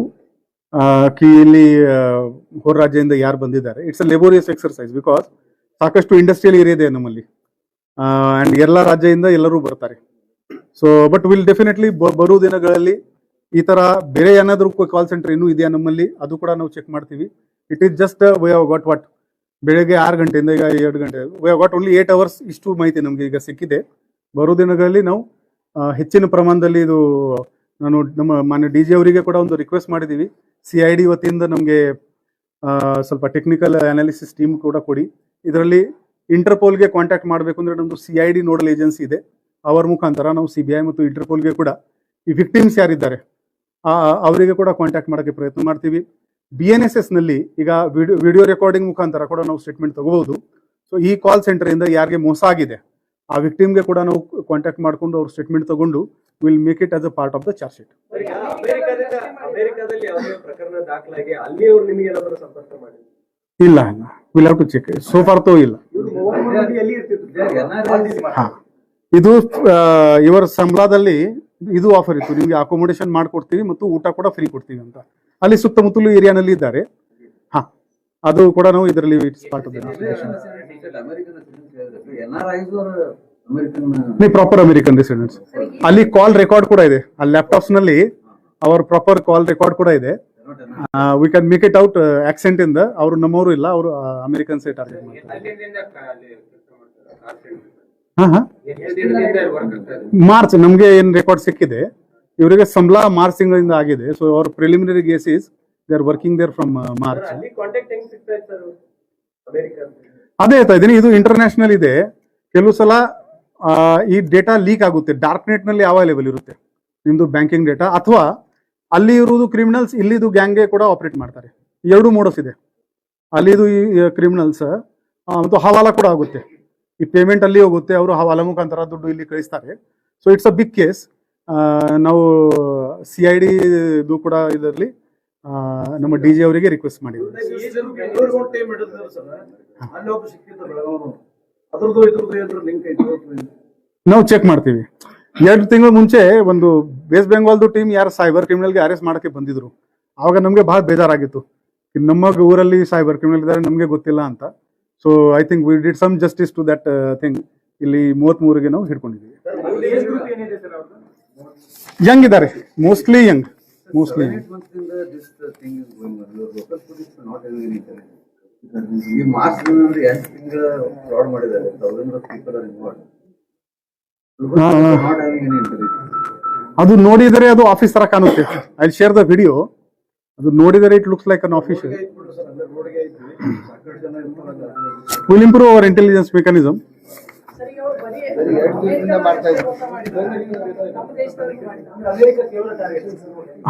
ಕಿ ಇಲ್ಲಿ ಹೊರ ರಾಜ್ಯದಿಂದ ಯಾರು ಬಂದಿದ್ದಾರೆ. It's a laborious exercise because ಸಾಕಷ್ಟು ಇಂಡಸ್ಟ್ರಿಯಲ್ ಏರಿಯಾ ಇದೆ ನಮ್ಮಲ್ಲಿ, ಆ್ಯಂಡ್ ಎಲ್ಲ ರಾಜ್ಯದಿಂದ ಎಲ್ಲರೂ ಬರ್ತಾರೆ. ಸೊ ಬಟ್ ವಿಲ್ ಡೆಫಿನೆಟ್ಲಿ ಬರೋ ದಿನಗಳಲ್ಲಿ ಈ ಥರ ಬೇರೆ ಏನಾದರೂ ಕಾಲ್ ಸೆಂಟರ್ ಇನ್ನೂ ಇದೆಯಾ ನಮ್ಮಲ್ಲಿ, ಅದು ಕೂಡ ನಾವು ಚೆಕ್ ಮಾಡ್ತೀವಿ. It is just we have got what, ಬೆಳಗ್ಗೆ 6 ಗಂಟೆಯಿಂದ ಈಗ 2 ಗಂಟೆ, we have got only 8 hours. ಇಷ್ಟು ಮಾಹಿತಿ ನಮಗೆ ಈಗ ಸಿಕ್ಕಿದೆ. ಬರೋ ದಿನಗಳಲ್ಲಿ ನಾವು ಹೆಚ್ಚಿನ ಪ್ರಮಾಣದಲ್ಲಿ ಇದು, ನಾನು ನಮ್ಮ ಮಾನ್ಯ DG ಅವರಿಗೆ ಕೂಡ ಒಂದು ರಿಕ್ವೆಸ್ಟ್ ಮಾಡಿದ್ದೀವಿ. CID ವತಿಯಿಂದ ನಮಗೆ ಸ್ವಲ್ಪ ಟೆಕ್ನಿಕಲ್ ಅನಾಲಿಸಿಸ್ ಟೀಮ್ ಕೂಡ ಕೊಡಿ. ಇದರಲ್ಲಿ ಇಂಟರ್ಪೋಲ್ಗೆ ಕಾಂಟ್ಯಾಕ್ಟ್ ಮಾಡಬೇಕು ಅಂದರೆ ನಮ್ಮದು CID ನೋಡಲ್ ಏಜೆನ್ಸಿ ಇದೆ, ಅವರ ಮುಖಾಂತರ ನಾವು CBI ಮತ್ತು ಇಂಟರ್ಪೋಲ್ಗೆ ಕೂಡ ಈ ವಿಕ್ಟಿಮ್ಸ್ ಯಾರಿದ್ದಾರೆ ಅವರಿಗೆ ಕೂಡ ಕಾಂಟ್ಯಾಕ್ಟ್ ಮಾಡೋಕ್ಕೆ ಪ್ರಯತ್ನ ಮಾಡ್ತೀವಿ. BNSS ನಲ್ಲಿ ಈಗ ವಿಡಿಯೋ ರೆಕಾರ್ಡಿಂಗ್ ಮುಖಾಂತರ ಕೂಡ ನಾವು ಸ್ಟೇಟ್ಮೆಂಟ್ ತಗೋಬಹುದು. ಸೊ ಈ ಕಾಲ್ ಸೆಂಟರಿಂದ ಯಾರಿಗೆ ಮೋಸ ಆಗಿದೆ ಆ ವಿಕ್ಟಿಮ್ಗೆ ಕೂಡ ನಾವು ಕಾಂಟ್ಯಾಕ್ಟ್ ಮಾಡಿಕೊಂಡು ಅವ್ರ ಸ್ಟೇಟ್ಮೆಂಟ್ ತಗೊಂಡು will make it as a part of the charge sheet. ಅಮೆರಿಕಾದಲ್ಲಿ ಯಾವುದೇ ಪ್ರಕರಣ ದಾಖಲಾಗಿ ಅಲ್ಲಿ ಅವರು ನಿಮಗೆ ಏನಾದರೂ ಸಂಪರ್ಕ ಮಾಡಿ? ಇಲ್ಲ, will have to check. So far though ಇಲ್ಲ. ಹಾ, ಇದು ಇವರ ಸಂಬಳದಲ್ಲಿ ಇದು ಆಫರ್ ಇತ್ತು, ನಿಮಗೆ ಅಕೊಮೊಡೇಷನ್ ಮಾಡ್ಕೊಡ್ತೀವಿ ಮತ್ತು ಊಟ ಕೂಡ ಫ್ರೀ ಕೊಡ್ತೀವಿ ಅಂತ. ಅಲ್ಲಿ ಸುತ್ತಮುತ್ತಲು ಏರಿಯಾನಲ್ಲಿ ಇದ್ದಾರೆ. ಹಾ, ಅದು ಕೂಡ ನಾವು ಇದರಲ್ಲಿ part of proper American residents. ಅಲ್ಲಿ ಕಾಲ್ ರೆಕಾರ್ಡ್ ಕೂಡ ಇದೆ, ಆ ಲ್ಯಾಪ್ಟಾಪ್ಸ್ ನಲ್ಲಿ ಅವರ ಪ್ರಾಪರ್ ಕಾಲ್ ರೆಕಾರ್ಡ್ ಕೂಡ ಇದೆ. We can make it out accent ಇಂದ. ಅವರು ನಮ್ಮವರು ಇಲ್ಲ, ಅವರು ಅಮೆರಿಕನ್ ಸೇ ಟಾರ್ಗೆಟ್ ಮಾಡ್ತಾರೆ. ಮಾರ್ಚ್ ನಮ್ಗೆ ಏನ್ ರೆಕಾರ್ಡ್ ಸಿಕ್ಕಿದೆ, ಇವರಿಗೆ ಸಂಬಳ ಮಾರ್ಚ್ ತಿಂಗಳಿಂದ ಆಗಿದೆ. ಸೊ ಅವ್ರ preliminary cases they are working there from March. ಅದೇ ಹೇಳ್ತಾ ಇದ್ದೀನಿ, ಇದು ಇಂಟರ್ನ್ಯಾಷನಲ್ ಇದೆ. ಕೆಲವು ಸಲ ಈ ಡೇಟಾ ಲೀಕ್ ಆಗುತ್ತೆ, ಡಾರ್ಕ್ ನೆಟ್ ನಲ್ಲಿ ಅವೈಲೇಬಲ್ ಇರುತ್ತೆ ನಿಮ್ದು ಬ್ಯಾಂಕಿಂಗ್ ಡೇಟಾ, ಅಥವಾ ಅಲ್ಲಿ ಇರುವುದು ಕ್ರಿಮಿನಲ್ಸ್, ಇಲ್ಲಿದು ಗ್ಯಾಂಗ್ಗೆ ಕೂಡ ಆಪರೇಟ್ ಮಾಡ್ತಾರೆ. 2 ಮೋಡಸ್ ಇದೆ, ಅಲ್ಲಿದು ಈ ಕ್ರಿಮಿನಲ್ಸ್ ಮತ್ತು ಹವಾಲ ಕೂಡ ಆಗುತ್ತೆ. ಈ ಪೇಮೆಂಟ್ ಅಲ್ಲಿ ಹೋಗುತ್ತೆ, ಅವರು ಹವಾಲ ಮುಖಾಂತರ ದುಡ್ಡು ಇಲ್ಲಿ ಕಳಿಸ್ತಾರೆ. So it's a big case. ನಾವು CID ಕೂಡ ಇದರಲ್ಲಿ ನಮ್ಮ DG ಅವರಿಗೆ ರಿಕ್ವೆಸ್ಟ್ ಮಾಡಿದ್ವಿ. ನಾವು ಚೆಕ್ ಮಾಡ್ತೀವಿ. 2 ತಿಂಗಳ ಮುಂಚೆ ಒಂದು ವೆಸ್ಟ್ ಬೆಂಗಾಲ್ದು ಟೀಮ್ ಯಾರು ಸೈಬರ್ ಕ್ರಿಮಿನಲ್ಗೆ ಅರೆಸ್ಟ್ ಮಾಡಕ್ಕೆ ಬಂದಿದ್ರು, ಆವಾಗ ನಮಗೆ ಬಹಳ ಬೇಜಾರಾಗಿತ್ತು. ನಮ್ಮ ಊರಲ್ಲಿ ಸೈಬರ್ ಕ್ರಿಮಿನಲ್ ಇದ್ದಾರೆ, ನಮಗೆ ಗೊತ್ತಿಲ್ಲ ಅಂತ. So I think we did some justice to that thing. ಇಲ್ಲಿ 33ಗೆ ನಾವು ಹಿಡ್ಕೊಂಡಿದ್ದೀವಿ. ಯಂಗ್ ಇದ್ದಾರೆ, ಮೋಸ್ಟ್ಲಿ ಯಂಗ್. ಈ ಮಾರ್ಚ್ ಎಷ್ಟು ತಿಂಗಳ ಫ್ರಾಡ್ ಮಾಡಿದ್ದಾರೆ, thousands of people are involved. Not having any intelligence. ಅದು ನೋಡಿದರೆ ಅದು ಆಫೀಸ್ ತರ ಕಾಣುತ್ತೆ. I share the video. ಅದು ನೋಡಿದರೆ it looks like an office. Will improve hour intelligence mechanism.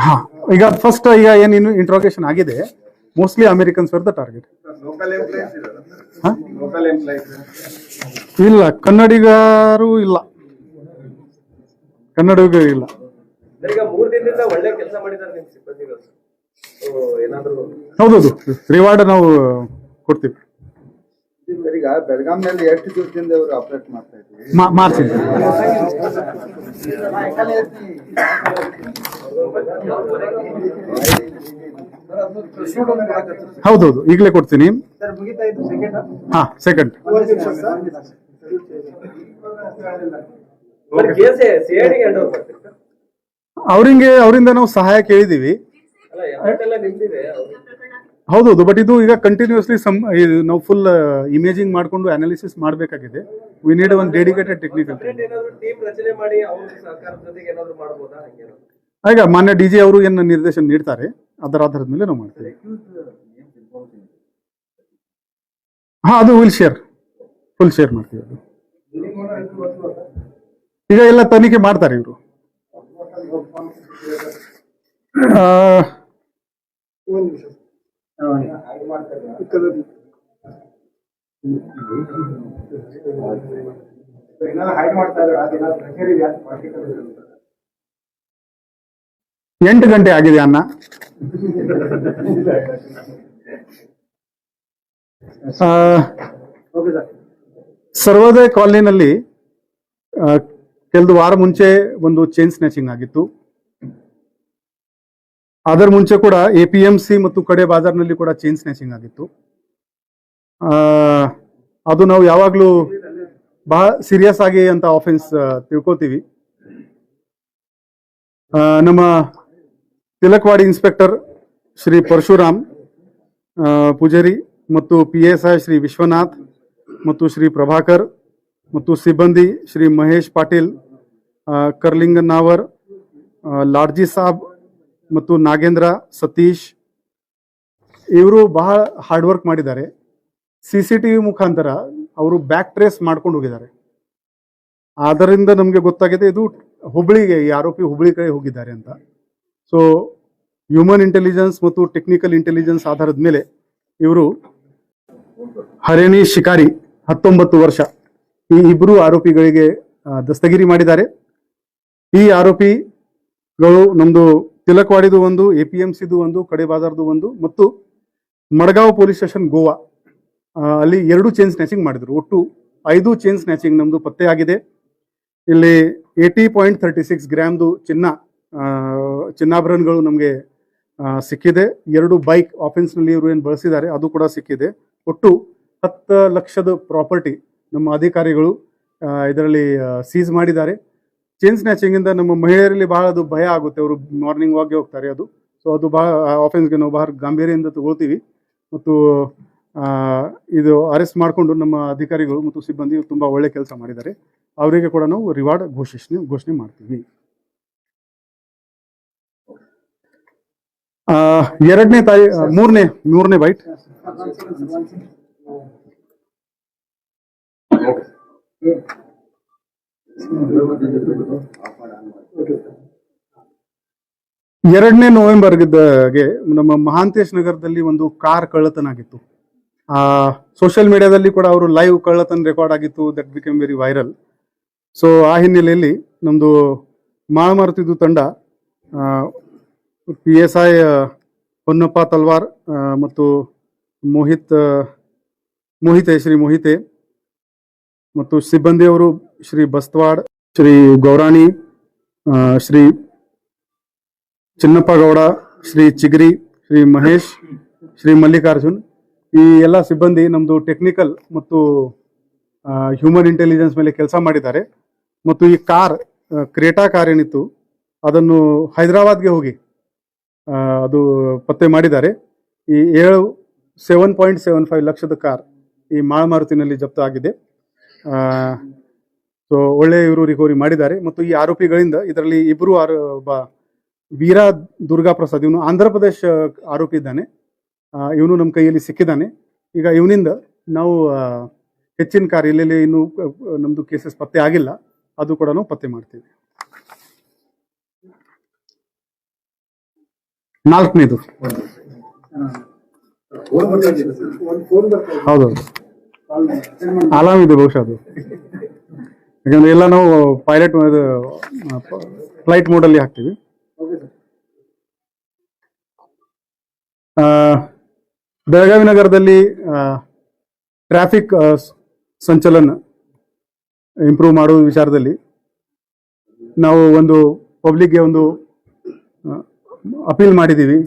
ಹಾ, ಈಗ ಫಸ್ಟ್ ಈಗ ಏನು ಇಂಟ್ರೋಗೇಷನ್ ಆಗಿದೆ, mostly Americans were the target. ಇಲ್ಲ, ಕನ್ನಡಿಗರು ಇಲ್ಲ, ಕನ್ನಡಿಗರು ಇಲ್ಲ. ಈಗ 3 ದಿನದಿಂದ ಒಳ್ಳೆ ಕೆಲಸ ಮಾಡಿದ್ದಾರೆ ನಿಮ್ಮ ಸಿಬ್ಬಂದಿಗಳು. ಏನಾದರೂ ಹೌದೌದು, ರಿವಾರ್ಡ್ ನಾವು ಕೊಡ್ತೀವಿ. ಈಗ ಬೆಳಗಾಂನಲ್ಲಿ ಎಷ್ಟು ದಿವಸದಿಂದ ಇವರು ಆಪರೇಟ್ ಮಾಡ್ತಾ ಇದ್ದೀವಿ? ಮಾರ್ಚ್ ಹೌದೌದು, ಈಗಲೇ ಕೊಡ್ತೀನಿ. ಹಾ, ಸೆಕೆಂಡ್. ಕೇಸ್ ಸಿಐಡಿಗೆ ಹ್ಯಾಂಡ್ ಓವರ್ ಮಾಡ್ತೀರಾ? ಅವರಿಂದ ನಾವು ಸಹಾಯ ಕೇಳಿದೀವಿ. ಅಲ್ಲ ಎಫರ್ಟ್ ಎಲ್ಲ ನಿಮ್ದಿದೆ. ಹೌದೌದು, ಬಟ್ ಇದು ಈಗ ಕಂಟಿನ್ಯೂಸ್ಲಿ ನಾವು ಫುಲ್ ಇಮೇಜಿಂಗ್ ಮಾಡ್ಕೊಂಡು ಅನಾಲಿಸಿಸ್ ಮಾಡಬೇಕಾಗಿದೆ. We need one dedicated technical. ಏನಾದ್ರು ಟೀಮ್ ರಚನೆ ಮಾಡಿ ಅವ್ರ ಸಹಕಾರದ ಜೊತೆಗೆ ಏನಾದ್ರು ಮಾಡಬಹುದಾ? ಹಂಗೇನಾದ್ರು ಈಗ ಮಾನ್ಯ ಡಿಜಿ ಅವರು ಏನು ನಿರ್ದೇಶನ ನೀಡ್ತಾರೆ ಅದರ ಆಧಾರದ ಮೇಲೆ ನಾವು ಮಾಡ್ತೀವಿ. ಹಾ, ಅದು ಫುಲ್ ಶೇರ್ ಮಾಡ್ತೀವಿ. ಅದು ಈಗ ಎಲ್ಲ ತನಿಖೆ ಮಾಡ್ತಾರೆ ಇವರು. ಹೈಡ್ ಮಾಡ್ತಾ ಇದ್ದಾರೆ, ಅದೇನಾದ್ರು ಪ್ರೆಷರ್ ಇದೆ ಅಂತ particular ಇರುತ್ತೆ. 8 ಗಂಟೆ ಆಗಿದೆ ಅನ್ನ. ಸರ್ವೋದಯ ಕಾಲನಿನಲ್ಲಿ ಕೆಲವು ವಾರ ಮುಂಚೆ ಒಂದು ಚೈನ್ ಸ್ನ್ಯಾಚಿಂಗ್ ಆಗಿತ್ತು. ಅದರ ಮುಂಚೆ ಕೂಡ APMC ಮತ್ತು ಕಡೆ ಬಾಜಾರ್ನಲ್ಲಿ ಕೂಡ ಚೈನ್ ಸ್ನ್ಯಾಚಿಂಗ್ ಆಗಿತ್ತು. ಅದು ನಾವು ಯಾವಾಗಲೂ ಬಹಳ ಸೀರಿಯಸ್ ಆಗಿ ಅಂತ ಆಫೆನ್ಸ್ ತಿಳ್ಕೊತೀವಿ. ನಮ್ಮ ತಿಲಕ್ವಾಡಿ ಇನ್ಸ್ಪೆಕ್ಟರ್ ಶ್ರೀ ಪರಶುರಾಮ್ ಪೂಜಾರಿ ಮತ್ತು PSI ಶ್ರೀ ವಿಶ್ವನಾಥ್ ಮತ್ತು ಶ್ರೀ ಪ್ರಭಾಕರ್ ಮತ್ತು ಸಿಬ್ಬಂದಿ ಶ್ರೀ ಮಹೇಶ್ ಪಾಟೀಲ್, ಕರ್ಲಿಂಗನಾವರ್, ಲಾಡ್ಜಿ ಸಾಬ್ ಮತ್ತು ನಾಗೇಂದ್ರ, ಸತೀಶ್ ಇವರು ಬಹಳ ಹಾರ್ಡ್ ವರ್ಕ್ ಮಾಡಿದ್ದಾರೆ. CCTV ಮುಖಾಂತರ ಅವರು ಬ್ಯಾಕ್ ಟ್ರೇಸ್ ಮಾಡ್ಕೊಂಡು ಹೋಗಿದ್ದಾರೆ. ಆದ್ದರಿಂದ ನಮಗೆ ಗೊತ್ತಾಗಿದೆ ಇದು ಹುಬ್ಳಿಗೆ, ಈ ಆರೋಪಿ ಹುಬ್ಳಿ ಕಡೆ ಹೋಗಿದ್ದಾರೆ ಅಂತ. ಸೊ ಹ್ಯೂಮನ್ ಇಂಟೆಲಿಜೆನ್ಸ್ ಮತ್ತು ಟೆಕ್ನಿಕಲ್ ಇಂಟೆಲಿಜೆನ್ಸ್ ಆಧಾರದ ಮೇಲೆ ಇವರು ಹರೇಣಿ ಶಿಕಾರಿ 19 ವರ್ಷ ಈ ಇಬ್ಬರು ಆರೋಪಿಗಳಿಗೆ ದಸ್ತಗಿರಿ ಮಾಡಿದ್ದಾರೆ. ಈ ಆರೋಪಿಗಳು ನಮ್ದು ತಿಲಕ್ವಾಡಿದು ಒಂದು, APMCದು ಒಂದು, ಕಡೆ ಬಾಜಾರ್ದು ಒಂದು ಮತ್ತು ಮಡಗಾಂವ್ ಪೊಲೀಸ್ ಸ್ಟೇಷನ್ ಗೋವಾ ಅಲ್ಲಿ 2 ಚೈನ್ ಸ್ನ್ಯಾಚಿಂಗ್ ಮಾಡಿದ್ರು. ಒಟ್ಟು 5 ಚೈನ್ ಸ್ನ್ಯಾಚಿಂಗ್ ನಮ್ದು ಪತ್ತೆ ಆಗಿದೆ. ಇಲ್ಲಿ 80.36 ಗ್ರಾಮ್ದು ಚಿನ್ನಾಭರಣಗಳು ನಮಗೆ ಸಿಕ್ಕಿದೆ. 2 ಬೈಕ್ ಆಫೆನ್ಸ್ನಲ್ಲಿ ಇವರು ಏನು ಬಳಸಿದ್ದಾರೆ ಅದು ಕೂಡ ಸಿಕ್ಕಿದೆ. ಒಟ್ಟು 10 ಲಕ್ಷದ ಪ್ರಾಪರ್ಟಿ ನಮ್ಮ ಅಧಿಕಾರಿಗಳು ಇದರಲ್ಲಿ ಸೀಸ್ ಮಾಡಿದ್ದಾರೆ. ಚೈನ್ ಸ್ನ್ಯಾಚಿಂಗ್ ಇಂದ ನಮ್ಮ ಮಹಿಳೆಯರಲ್ಲಿ ಬಹಳ ಅದು ಭಯ ಆಗುತ್ತೆ. ಅವರು ಮಾರ್ನಿಂಗ್ ವಾಕ್ಗೆ ಹೋಗ್ತಾರೆ. ಅದು ಸೊ ಅದು ಬಹಳ ಆಫೆನ್ಸ್ಗೆ ನಾವು ಬಹಳ ಗಾಂಭೀರ್ಯದಿಂದ ತಗೊಳ್ತೀವಿ. ಮತ್ತು ಇದು ಅರೆಸ್ಟ್ ಮಾಡಿಕೊಂಡು ನಮ್ಮ ಅಧಿಕಾರಿಗಳು ಮತ್ತು ಸಿಬ್ಬಂದಿ ತುಂಬಾ ಒಳ್ಳೆ ಕೆಲಸ ಮಾಡಿದ್ದಾರೆ. ಅವರಿಗೆ ಕೂಡ ನಾವು ರಿವಾರ್ಡ್ ಘೋಷಣೆ ಮಾಡ್ತೀವಿ. 3ನೇ ಬೈಟ್. ನೋವೆಂಬರ್ಗೆ ನಮ್ಮ ಮಹಾಂತೇಶ್ ನಗರದಲ್ಲಿ ಒಂದು ಕಾರ್ ಕಳ್ಳತನ ಆಗಿತ್ತು. ಸೋಷಿಯಲ್ ಮೀಡಿಯಾದಲ್ಲಿ ಕೂಡ ಅವರು ಲೈವ್ ಕಳ್ಳತನ ರೆಕಾರ್ಡ್ ಆಗಿತ್ತು. That become very viral. So ಆ ಹಿನ್ನೆಲೆಯಲ್ಲಿ ನಮ್ದು ಮಾಳಮಾರುತಿದು ತಂಡ PSI ಹೊನ್ನಪ್ಪ ತಲ್ವಾರ್ ಮತ್ತು ಶ್ರೀ ಮೋಹಿತೆ ಮತ್ತು ಸಿಬ್ಬಂದಿಯವರು ಶ್ರೀ ಬಸ್ತವಾಡ್, ಶ್ರೀ ಗೌರಾಣಿ, ಶ್ರೀ ಚಿನ್ನಪ್ಪ ಗೌಡ, ಶ್ರೀ ಚಿಗರಿ, ಶ್ರೀ ಮಹೇಶ್, ಶ್ರೀ ಮಲ್ಲಿಕಾರ್ಜುನ್ ಈ ಎಲ್ಲ ಸಿಬ್ಬಂದಿ ನಮ್ದು ಟೆಕ್ನಿಕಲ್ ಮತ್ತು ಹ್ಯೂಮನ್ ಇಂಟೆಲಿಜೆನ್ಸ್ ಮೇಲೆ ಕೆಲಸ ಮಾಡಿದ್ದಾರೆ. ಮತ್ತು ಈ ಕ್ರೇಟಾ ಕಾರ್ ಏನಿತ್ತು ಅದನ್ನು ಹೈದರಾಬಾದ್ಗೆ ಹೋಗಿ ಅದು ಪತ್ತೆ ಮಾಡಿದ್ದಾರೆ. ಈ 7.75 ಲಕ್ಷದ ಕಾರ್ ಈ ಮಾಳಮಾರುತಿನಲ್ಲಿ ಜಪ್ತ ಆಗಿದೆ. ಸೊ ಒಳ್ಳೆ ಇವರು ರಿಕವರಿ ಮಾಡಿದ್ದಾರೆ. ಮತ್ತು ಈ ಆರೋಪಿಗಳಿಂದ ಇದರಲ್ಲಿ ಇಬ್ಬರು ವೀರ ದುರ್ಗಾ ಪ್ರಸಾದ್ ಇವನು ಆಂಧ್ರ ಪ್ರದೇಶ ಆರೋಪಿ ಇದ್ದಾನೆ. ಇವನು ನಮ್ಮ ಕೈಯಲ್ಲಿ ಸಿಕ್ಕಿದ್ದಾನೆ. ಈಗ ಇವನಿಂದ ನಾವು ಹೆಚ್ಚಿನ ಕಾರ್ ಎಲ್ಲೆಲ್ಲಿ ಇನ್ನೂ ನಮ್ದು ಕೇಸಸ್ ಪತ್ತೆ ಆಗಿಲ್ಲ ಅದು ಕೂಡ ನಾವು ಪತ್ತೆ ಮಾಡ್ತೀವಿ. 4ನೇದು ಹೌದೌದು ಅಲಾಮ್ ಇದೆ ಬಹುಶಃ ಅದು. ಯಾಕಂದ್ರೆ ಎಲ್ಲ ನಾವು ಪೈಲಟ್ ಫ್ಲೈಟ್ ಮೋಡಲ್ಲಿ ಹಾಕ್ತೀವಿ. ಬೆಳಗಾವಿ ನಗರದಲ್ಲಿ ಟ್ರಾಫಿಕ್ ಸಂಚಲನ ಇಂಪ್ರೂವ್ ಮಾಡೋ ವಿಚಾರದಲ್ಲಿ ನಾವು ಒಂದು ಪಬ್ಲಿಕ್ಗೆ ಒಂದು ಅಪೀಲ್ ಮಾಡಿದ್ದೀವಿ.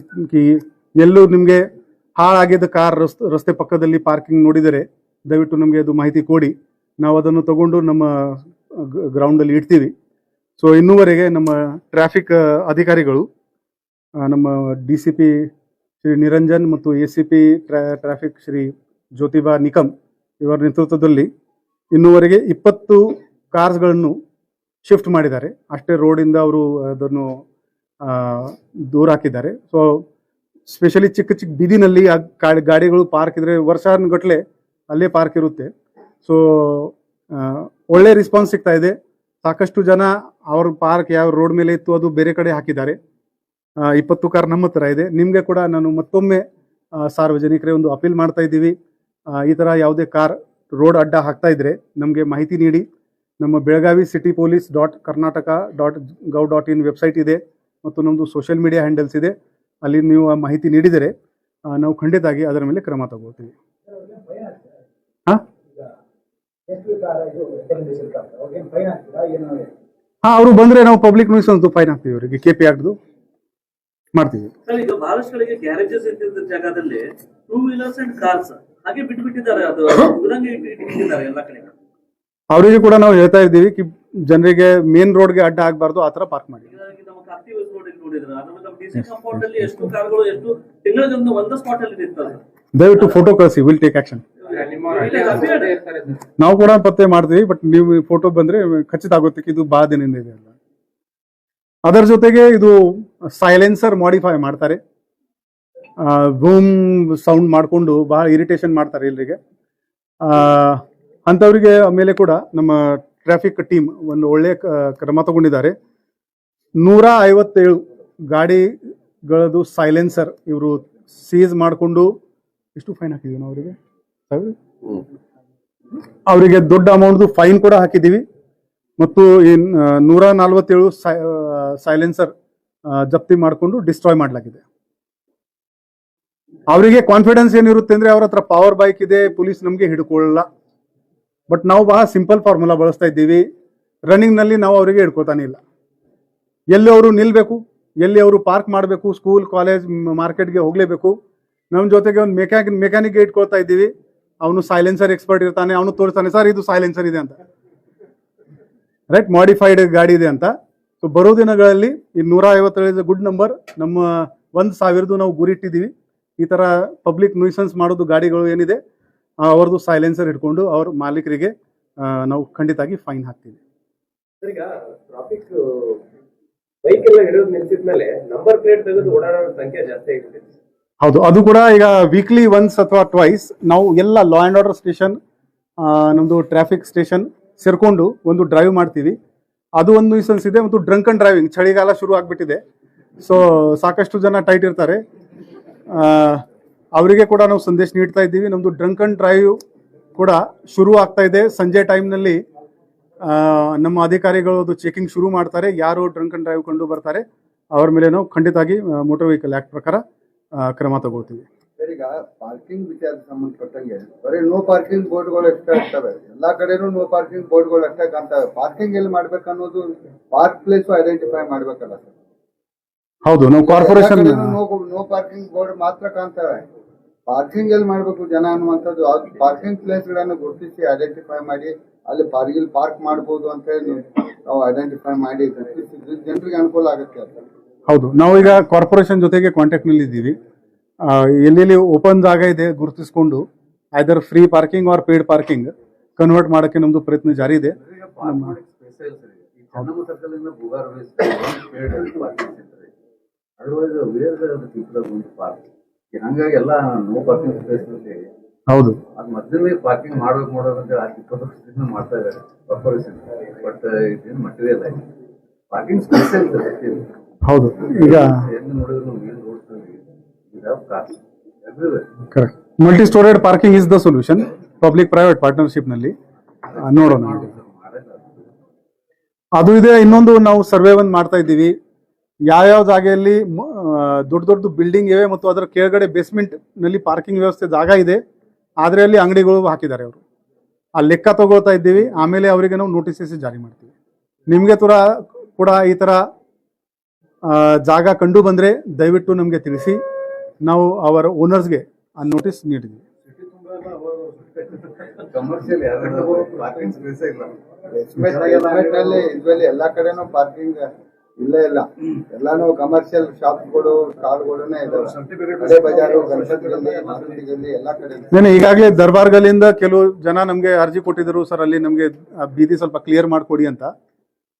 ಎಲ್ಲೂ ನಿಮಗೆ ಹಾಳಾಗಿದ್ದ ಕಾರ್ ರಸ್ತೆ ಪಕ್ಕದಲ್ಲಿ ಪಾರ್ಕಿಂಗ್ ನೋಡಿದರೆ ದಯವಿಟ್ಟು ನಮಗೆ ಅದು ಮಾಹಿತಿ ಕೊಡಿ. ನಾವು ಅದನ್ನು ತಗೊಂಡು ನಮ್ಮ ಗ್ರೌಂಡಲ್ಲಿ ಇಡ್ತೀವಿ. ಸೊ ಇನ್ನೂವರೆಗೆ ನಮ್ಮ ಟ್ರಾಫಿಕ್ ಅಧಿಕಾರಿಗಳು, ನಮ್ಮ DCP ಶ್ರೀ ನಿರಂಜನ್ ಮತ್ತು ACP ಟ್ರಾಫಿಕ್ ಶ್ರೀ ಜ್ಯೋತಿಬಾ ನಿಕಮ್ ಇವರ ನೇತೃತ್ವದಲ್ಲಿ ಇನ್ನೂವರೆಗೆ 20 ಕಾರ್ಸ್ಗಳನ್ನು ಶಿಫ್ಟ್ ಮಾಡಿದ್ದಾರೆ. ಅಷ್ಟೇ ರೋಡಿಂದ ಅವರು ಅದನ್ನು ದೂರ ಹಾಕಿದ್ದಾರೆ. ಸೊ ಸ್ಪೆಷಲಿ ಚಿಕ್ಕ ಚಿಕ್ಕ ಬೀದಿನಲ್ಲಿ ಆ ಗಾಡಿಗಳು ಪಾರ್ಕ್ ಇದ್ರೆ ವರ್ಷಾನುಗಟ್ಟಲೆ ಅಲ್ಲೇ ಪಾರ್ಕ್ ಇರುತ್ತೆ. ಸೊ ಒಳ್ಳೆ ರೆಸ್ಪಾನ್ಸ್ ಸಿಗ್ತಾ ಇದೆ. ಸಾಕಷ್ಟು ಜನ ಅವ್ರ ಪಾರ್ಕ್ ಯಾವ ರೋಡ್ ಮೇಲೆ ಇತ್ತು ಅದು ಬೇರೆ ಕಡೆ ಹಾಕಿದ್ದಾರೆ. 20 ಕಾರ್ ನಮ್ಮ ಹತ್ರ ಇದೆ. ನಿಮಗೆ ಕೂಡ ನಾನು ಮತ್ತೊಮ್ಮೆ ಸಾರ್ವಜನಿಕರೇ ಒಂದು ಅಪೀಲ್ ಮಾಡ್ತಾ ಇದ್ದೀವಿ. ಈ ಥರ ಯಾವುದೇ ಕಾರ್ ರೋಡ್ ಅಡ್ಡ ಹಾಕ್ತಾ ಇದ್ರೆ ನಮಗೆ ಮಾಹಿತಿ ನೀಡಿ. ನಮ್ಮ Belagavi city police .karnataka.gov.in website ಇದೆ ಮತ್ತು ನಮ್ಮದು ಸೋಷಿಯಲ್ ಮೀಡಿಯಾ ಹ್ಯಾಂಡಲ್ಸ್ ಇದೆ. ಅಲ್ಲಿ ನೀವು ಆ ಮಾಹಿತಿ ನೀಡಿದರೆ ನಾವು ಖಂಡಿತವಾಗಿ ಅದರ ಮೇಲೆ ಕ್ರಮ ತಗೋತೀವಿ. ಹಾಂ ಅವರು ಬಂದರೆ ನಾವು ಪಬ್ಲಿಕ್ ನ್ಯೂಸೆನ್ಸ್ ಫೈನ್ ಹಾಕ್ತೀವಿ. ಅವರಿಗೆ KP ಆಕ್ಟ್ದು ಮಾಡ್ತೀವಿ. ಸರ್, ಈಗ ಬಹಳಷ್ಟು ಕಡೆಗೆ ಗ್ಯಾರೇಜಸ್ ಇದ್ದಿದ್ದ ಜಾಗದಲ್ಲಿ 2 ವೀಲರ್ಸ್ ಅಂಡ್ ಕಾರ್ಸ್ ಹಾಗೆ ಬಿಟ್ಟಿದ್ದಾರೆ. ಅದು ಉಗ್ರಂಗೆ ಇಟ್ಟಿದ್ದಾರೆ ಎಲ್ಲ ಕಡೆ. ಅವರಿಗೆ ಕೂಡ ನಾವು ಹೇಳ್ತಾ ಇದ್ದೀವಿ ಜನರಿಗೆ ಮೇನ್ ರೋಡ್ಗೆ ಅಡ್ಡ ಆಗಬಾರ್ದು, ಆ ಥರ ಪಾರ್ಕ್ ಮಾಡಿ. ನಮ್ಮ ಕಾರ್ತಿ ರೋಡ್ ನೋಡಿದ್ರೆ ನಮ್ಮ DC ಕಾಂಪೌಂಡ್ ಅಲ್ಲಿ ಎಷ್ಟು ಕಾರ್ಗಳು ಎಷ್ಟು ತಿಂಗಳಿಗೊಂದು ಒಂದು ಸ್ಪಾಟ್ ಅಲ್ಲಿ ನಿಂತವೆ. ದಯವಿಟ್ಟು ಫೋಟೋ ಕಳಿಸಿ, ವಿಲ್ ಟೇಕ್ ಆಕ್ಷನ್. ನಾವು ಕೂಡ ಪತ್ತೆ ಮಾಡ್ತೀವಿ, ಬಟ್ ನೀವು ಫೋಟೋ ಬಂದ್ರೆ ಖಚಿತ ಆಗುತ್ತೆ ಇದು ಬಹಳ ದಿನದಿಂದ ಇದೆ ಅಲ್ಲ. ಅದರ ಜೊತೆಗೆ ಇದು ಸೈಲೆನ್ಸರ್ ಮಾಡಿಫೈ ಮಾಡ್ತಾರೆ. ಬೂಮ್ ಸೌಂಡ್ ಮಾಡಿಕೊಂಡು ಬಹಳ ಇರಿಟೇಷನ್ ಮಾಡ್ತಾರೆ ಎಲ್ಲರಿಗೆ. ಅಂಥವ್ರಿಗೆ ಮೇಲೆ ಕೂಡ ನಮ್ಮ ಟ್ರಾಫಿಕ್ ಟೀಮ್ ಒಂದು ಒಳ್ಳೆಯ ಕ್ರಮ ತಗೊಂಡಿದ್ದಾರೆ. 157 ಗಾಡಿಗಳದ್ದು ಸೈಲೆನ್ಸರ್ ಇವರು ಸೀಸ್ ಮಾಡಿಕೊಂಡು ಎಷ್ಟು ಫೈನ್ ಹಾಕಿದ್ದೀವಿ ನಾವು ಅವರಿಗೆ ದೊಡ್ಡ ಅಮೌಂಟ್ದು ಫೈನ್ ಕೂಡ ಹಾಕಿದ್ದೀವಿ. ಮತ್ತು 147 ಸೈಲೆನ್ಸರ್ ಜಪ್ತಿ ಮಾಡಿಕೊಂಡು ಡಿಸ್ಟ್ರಾಯ್ ಮಾಡಲಾಗಿದೆ. ಅವರಿಗೆ ಕಾನ್ಫಿಡೆನ್ಸ್ ಏನಿರುತ್ತೆ ಅಂದ್ರೆ ಅವ್ರ ಹತ್ರ ಪವರ್ ಬೈಕ್ ಇದೆ, ಪೊಲೀಸ್ ನಮಗೆ ಹಿಡ್ಕೊಳ್ಳಲ್ಲ. ಬಟ್ ನಾವು ಬಹಳ ಸಿಂಪಲ್ ಫಾರ್ಮುಲಾ ಬಳಸ್ತಾ ಇದ್ದೀವಿ. ರನ್ನಿಂಗ್ನಲ್ಲಿ ನಾವು ಅವರಿಗೆ ಹಿಡ್ಕೊತಾನೆ ಇಲ್ಲ. ಎಲ್ಲಿ ಅವರು ನಿಲ್ಬೇಕು, ಎಲ್ಲಿ ಅವರು ಪಾರ್ಕ್ ಮಾಡಬೇಕು, ಸ್ಕೂಲ್ ಕಾಲೇಜ್ ಮಾರ್ಕೆಟ್ಗೆ ಹೋಗಲೇಬೇಕು. ನಮ್ಮ ಜೊತೆಗೆ ಒಂದು ಮೆಕ್ಯಾನಿಕ್ಗೆ ಇಟ್ಕೊಳ್ತಾ ಇದ್ದೀವಿ. ಅವನು ಸೈಲೆನ್ಸರ್ ಎಕ್ಸ್ಪರ್ಟ್ ಇರ್ತಾನೆ, ಅವನು ತೋರಿಸ್ತಾನೆ ಸರ್ ಇದು ಸೈಲೆನ್ಸರ್ ಇದೆ ಅಂತ, ರೈಟ್, ಮಾಡಿಫೈಡ್ ಗಾಡಿ ಇದೆ ಅಂತ. ಸೊ ಬರೋ ದಿನಗಳಲ್ಲಿ ಈ 157 ಗುಡ್ ನಂಬರ್. ನಮ್ಮ 1000 ನಾವು ಗುರಿ ಇಟ್ಟಿದ್ದೀವಿ. ಈ ಥರ ಪಬ್ಲಿಕ್ ನ್ಯೂಸೆನ್ಸ್ ಮಾಡೋದು ಗಾಡಿಗಳು ಏನಿದೆ ಅವ್ರದ್ದು ಸೈಲೆನ್ಸರ್ ಇಟ್ಕೊಂಡು ಅವ್ರ ಮಾಲೀಕರಿಗೆ ನಾವು ಖಂಡಿತವಾಗಿ ಫೈನ್ ಹಾಕ್ತೀವಿ. ಈಗ ಟ್ರಾಫಿಕ್ ಬೈಕ್ ಎಲ್ಲ ಹಿಡಿಯೋದು ನಿಲ್ಸಿದ್ಮೇಲೆ ನಂಬರ್ ಪ್ಲೇಟ್ ತೆಗೆದು ಓಡಾಡೋ ಸಂಖ್ಯೆ ಜಾಸ್ತಿ ಆಗಿದೆ. ಹೌದು, ಅದು ಕೂಡ ಈಗ ವೀಕ್ಲಿ ಒನ್ಸ್ ಅಥವಾ ಟ್ವೈಸ್ ನಾವು ಎಲ್ಲ ಲಾ ಆ್ಯಂಡ್ ಆರ್ಡರ್ ಸ್ಟೇಷನ್, ನಮ್ಮದು ಟ್ರಾಫಿಕ್ ಸ್ಟೇಷನ್ ಸೇರ್ಕೊಂಡು ಒಂದು ಡ್ರೈವ್ ಮಾಡ್ತೀವಿ. ಅದು ಒಂದು ನ್ಯೂಸೆನ್ಸ್ ಇದೆ. ಮತ್ತು ಡ್ರಂಕ್ ಅಂಡ್ ಡ್ರೈವಿಂಗ್ ಚಳಿಗಾಲ ಶುರು ಆಗಿಬಿಟ್ಟಿದೆ. ಸೊ ಸಾಕಷ್ಟು ಜನ ಟೈಟ್ ಇರ್ತಾರೆ. ಅವರಿಗೆ ಕೂಡ ನಾವು ಸಂದೇಶ ನೀಡ್ತಾ ಇದ್ದೀವಿ. ನಮ್ಮದು ಡ್ರಂಕ್ ಅಂಡ್ ಡ್ರೈವ್ ಕೂಡ ಶುರು ಆಗ್ತಾ ಇದೆ. ಸಂಜೆ ಟೈಮ್ನಲ್ಲಿ ನಮ್ಮ ಅಧಿಕಾರಿಗಳು ಅದು ಚೆಕಿಂಗ್ ಶುರು ಮಾಡ್ತಾರೆ. ಯಾರು ಡ್ರಂಕ್ ಅಂಡ್ ಡ್ರೈವ್ ಕಂಡು ಬರ್ತಾರೆ ಅವ್ರ ಮೇಲೆ ನಾವು ಖಂಡಿತವಾಗಿ ಮೋಟರ್ ವೆಹಿಕಲ್ ಆಕ್ಟ್ ಪ್ರಕಾರ ಕ್ರಮ ತಗೊಳ್ತೀವಿ. ಈಗ ಪಾರ್ಕಿಂಗ್ ವಿಚಾರಕ್ಕೆ ಸಂಬಂಧಪಟ್ಟಂಗೆ ಬರೀ ನೋ ಪಾರ್ಕಿಂಗ್ ಬೋರ್ಡ್ಗಳು ಎಷ್ಟೇ ಇರ್ತವೆ. ಎಲ್ಲಾ ಕಡೆನೂ ನೋ ಪಾರ್ಕಿಂಗ್ ಬೋರ್ಡ್ಗಳು ಅಷ್ಟೇ ಕಾಣ್ತವೆ. ಪಾರ್ಕಿಂಗ್ ಎಲ್ಲಿ ಮಾಡ್ಬೇಕನ್ನೋದು ಪಾರ್ಕ್ ಪ್ಲೇಸ್ ಐಡೆಂಟಿಫೈ ಮಾಡ್ಬೇಕಲ್ಲ ಸರ್? ಹೌದು, ನಾವು ಕಾರ್ಪೊರೇಷನ್ ನೋ ಪಾರ್ಕಿಂಗ್ ಬೋರ್ಡ್ ಮಾತ್ರ ಕಾಣ್ತವೆ. ಪಾರ್ಕಿಂಗ್ ಎಲ್ಲಿ ಮಾಡ್ಬೇಕು ಜನ ಅನ್ನುವಂಥದ್ದು ಪಾರ್ಕಿಂಗ್ ಪ್ಲೇಸ್ ಗಳನ್ನ ಗುರುತಿಸಿ ಐಡೆಂಟಿಫೈ ಮಾಡಿ ಅಲ್ಲಿ ಪಾರ್ಕ್ ಮಾಡಬಹುದು ಅಂತ ಹೇಳಿ ನಾವು ಐಡೆಂಟಿಫೈ ಮಾಡಿ ಗುರುತಿಸಿದ್ರೆ ಜನರಿಗೆ ಅನುಕೂಲ ಆಗುತ್ತೆ ಅಂತ. ಹೌದು, ನಾವು ಈಗ ಕಾರ್ಪೊರೇಷನ್ ಜೊತೆಗೆ ಕಾಂಟ್ಯಾಕ್ಟ್ ನಲ್ಲಿ ಇದ್ದೀವಿ. ಎಲ್ಲೆಲ್ಲಿ ಓಪನ್ ಜಾಗ ಇದೆ ಗುರುತಿಸಿಕೊಂಡು either free parking or paid parking convert ಮಾಡೋಕ್ಕೆ ನಮ್ದು ಪ್ರಯತ್ನ ಜಾರಿ ಇದೆ. ಹಂಗಾಗಿ ಎಲ್ಲ ನೋ ಪಾರ್ಕಿಂಗ್ ಸ್ಪೇಸ್ ಹೌದು, ಅದು ಮೊದಲೇ ಪಾರ್ಕಿಂಗ್ ಮಾಡ್ಬೇಕು ಅಂತ 20 ವರ್ಷದಿಂದ ಮಾಡ್ತಾ ಇದ್ದಾರೆ ಕಾರ್ಪೊರೇಷನ್. ಬಟ್ ಇದೇನು ಮಟೀರಿಯಲ್ ಆಗಿ ಪಾರ್ಕಿಂಗ್ ಸ್ಪೇಸ್ ಇರ್ತದೆ. ಹೌದು, ಈಗ ಎಲ್ಲಿ ನೋಡಿದ್ರು main road correct multi stored parking is the solution. Public private partnership ನಲ್ಲಿ ನೋಡೋಣ. ಅದು ಇದೆ. ಇನ್ನೊಂದು ನಾವು ಸರ್ವೆ ಒಂದು ಮಾಡ್ತಾ ಇದ್ದೀವಿ. ಯಾವ್ಯಾವ ಜಾಗೆಯಲ್ಲಿ ದೊಡ್ಡ ದೊಡ್ಡ ಬಿಲ್ಡಿಂಗ್ ಇವೆ ಮತ್ತು ಅದರ ಕೆಳಗಡೆ ಬೇಸ್ಮೆಂಟ್ ನಲ್ಲಿ ಪಾರ್ಕಿಂಗ್ ವ್ಯವಸ್ಥೆ ಜಾಗ ಇದೆ ಆದರೆ ಅಲ್ಲಿ ಅಂಗಡಿಗಳು ಹಾಕಿದ್ದಾರೆ ಅವರು. ಆ ಲೆಕ್ಕ ತಗೊಳ್ತಾ ಇದ್ದೀವಿ, ಆಮೇಲೆ ಅವರಿಗೆ ನಾವು ನೋಟಿಸಸ್ ಜಾರಿ ಮಾಡ್ತೀವಿ. ನಿಮಗೆ ಕೂಡ ಈ ಥರ ಜಾಗ ಕಂಡು ಬಂದರೆ ದಯವಿಟ್ಟು ನಮಗೆ ತಿಳಿಸಿ, ನಾವು ಅವರ ಓನರ್ಸ್ಗೆ ಆ ನೋಟಿಸ್ ನೀಡಿದ್ದೀವಿ. ಕಮರ್ಷಿಯಲ್ ಯಾರು ಪಾರ್ಕಿಂಗ್ ಸ್ಪೇಸ್ ಇಲ್ಲ. ಇದ್ರಲ್ಲಿ ಎಲ್ಲಾ ಕಡೆನೂ ಪಾರ್ಕಿಂಗ್ ಇಲ್ಲೇ ಇಲ್ಲ, ಎಲ್ಲಾನು ಕಮರ್ಷಿಯಲ್ ಶಾಪ್ಗಳು ಸ್ಟಾಲ್ಗಳೇ ಇದಾವೆ. ಹಳೆ ಬಜಾರು, ಗಣಪತಿಗಲ್ಲಿ, ಮಾರುತಿಗಲ್ಲಿ ಎಲ್ಲಾ ಕಡೆ. ಈಗಾಗಲೇ ದರ್ಬಾರ್ ಗಲ್ಲಿಯಿಂದ ಕೆಲವು ಜನ ನಮಗೆ ಅರ್ಜಿ ಕೊಟ್ಟಿದ್ರು, ಸರ್ ಅಲ್ಲಿ ನಮಗೆ ಬೀದಿ ಸ್ವಲ್ಪ ಕ್ಲಿಯರ್ ಮಾಡಿಕೊಡಿ ಅಂತ.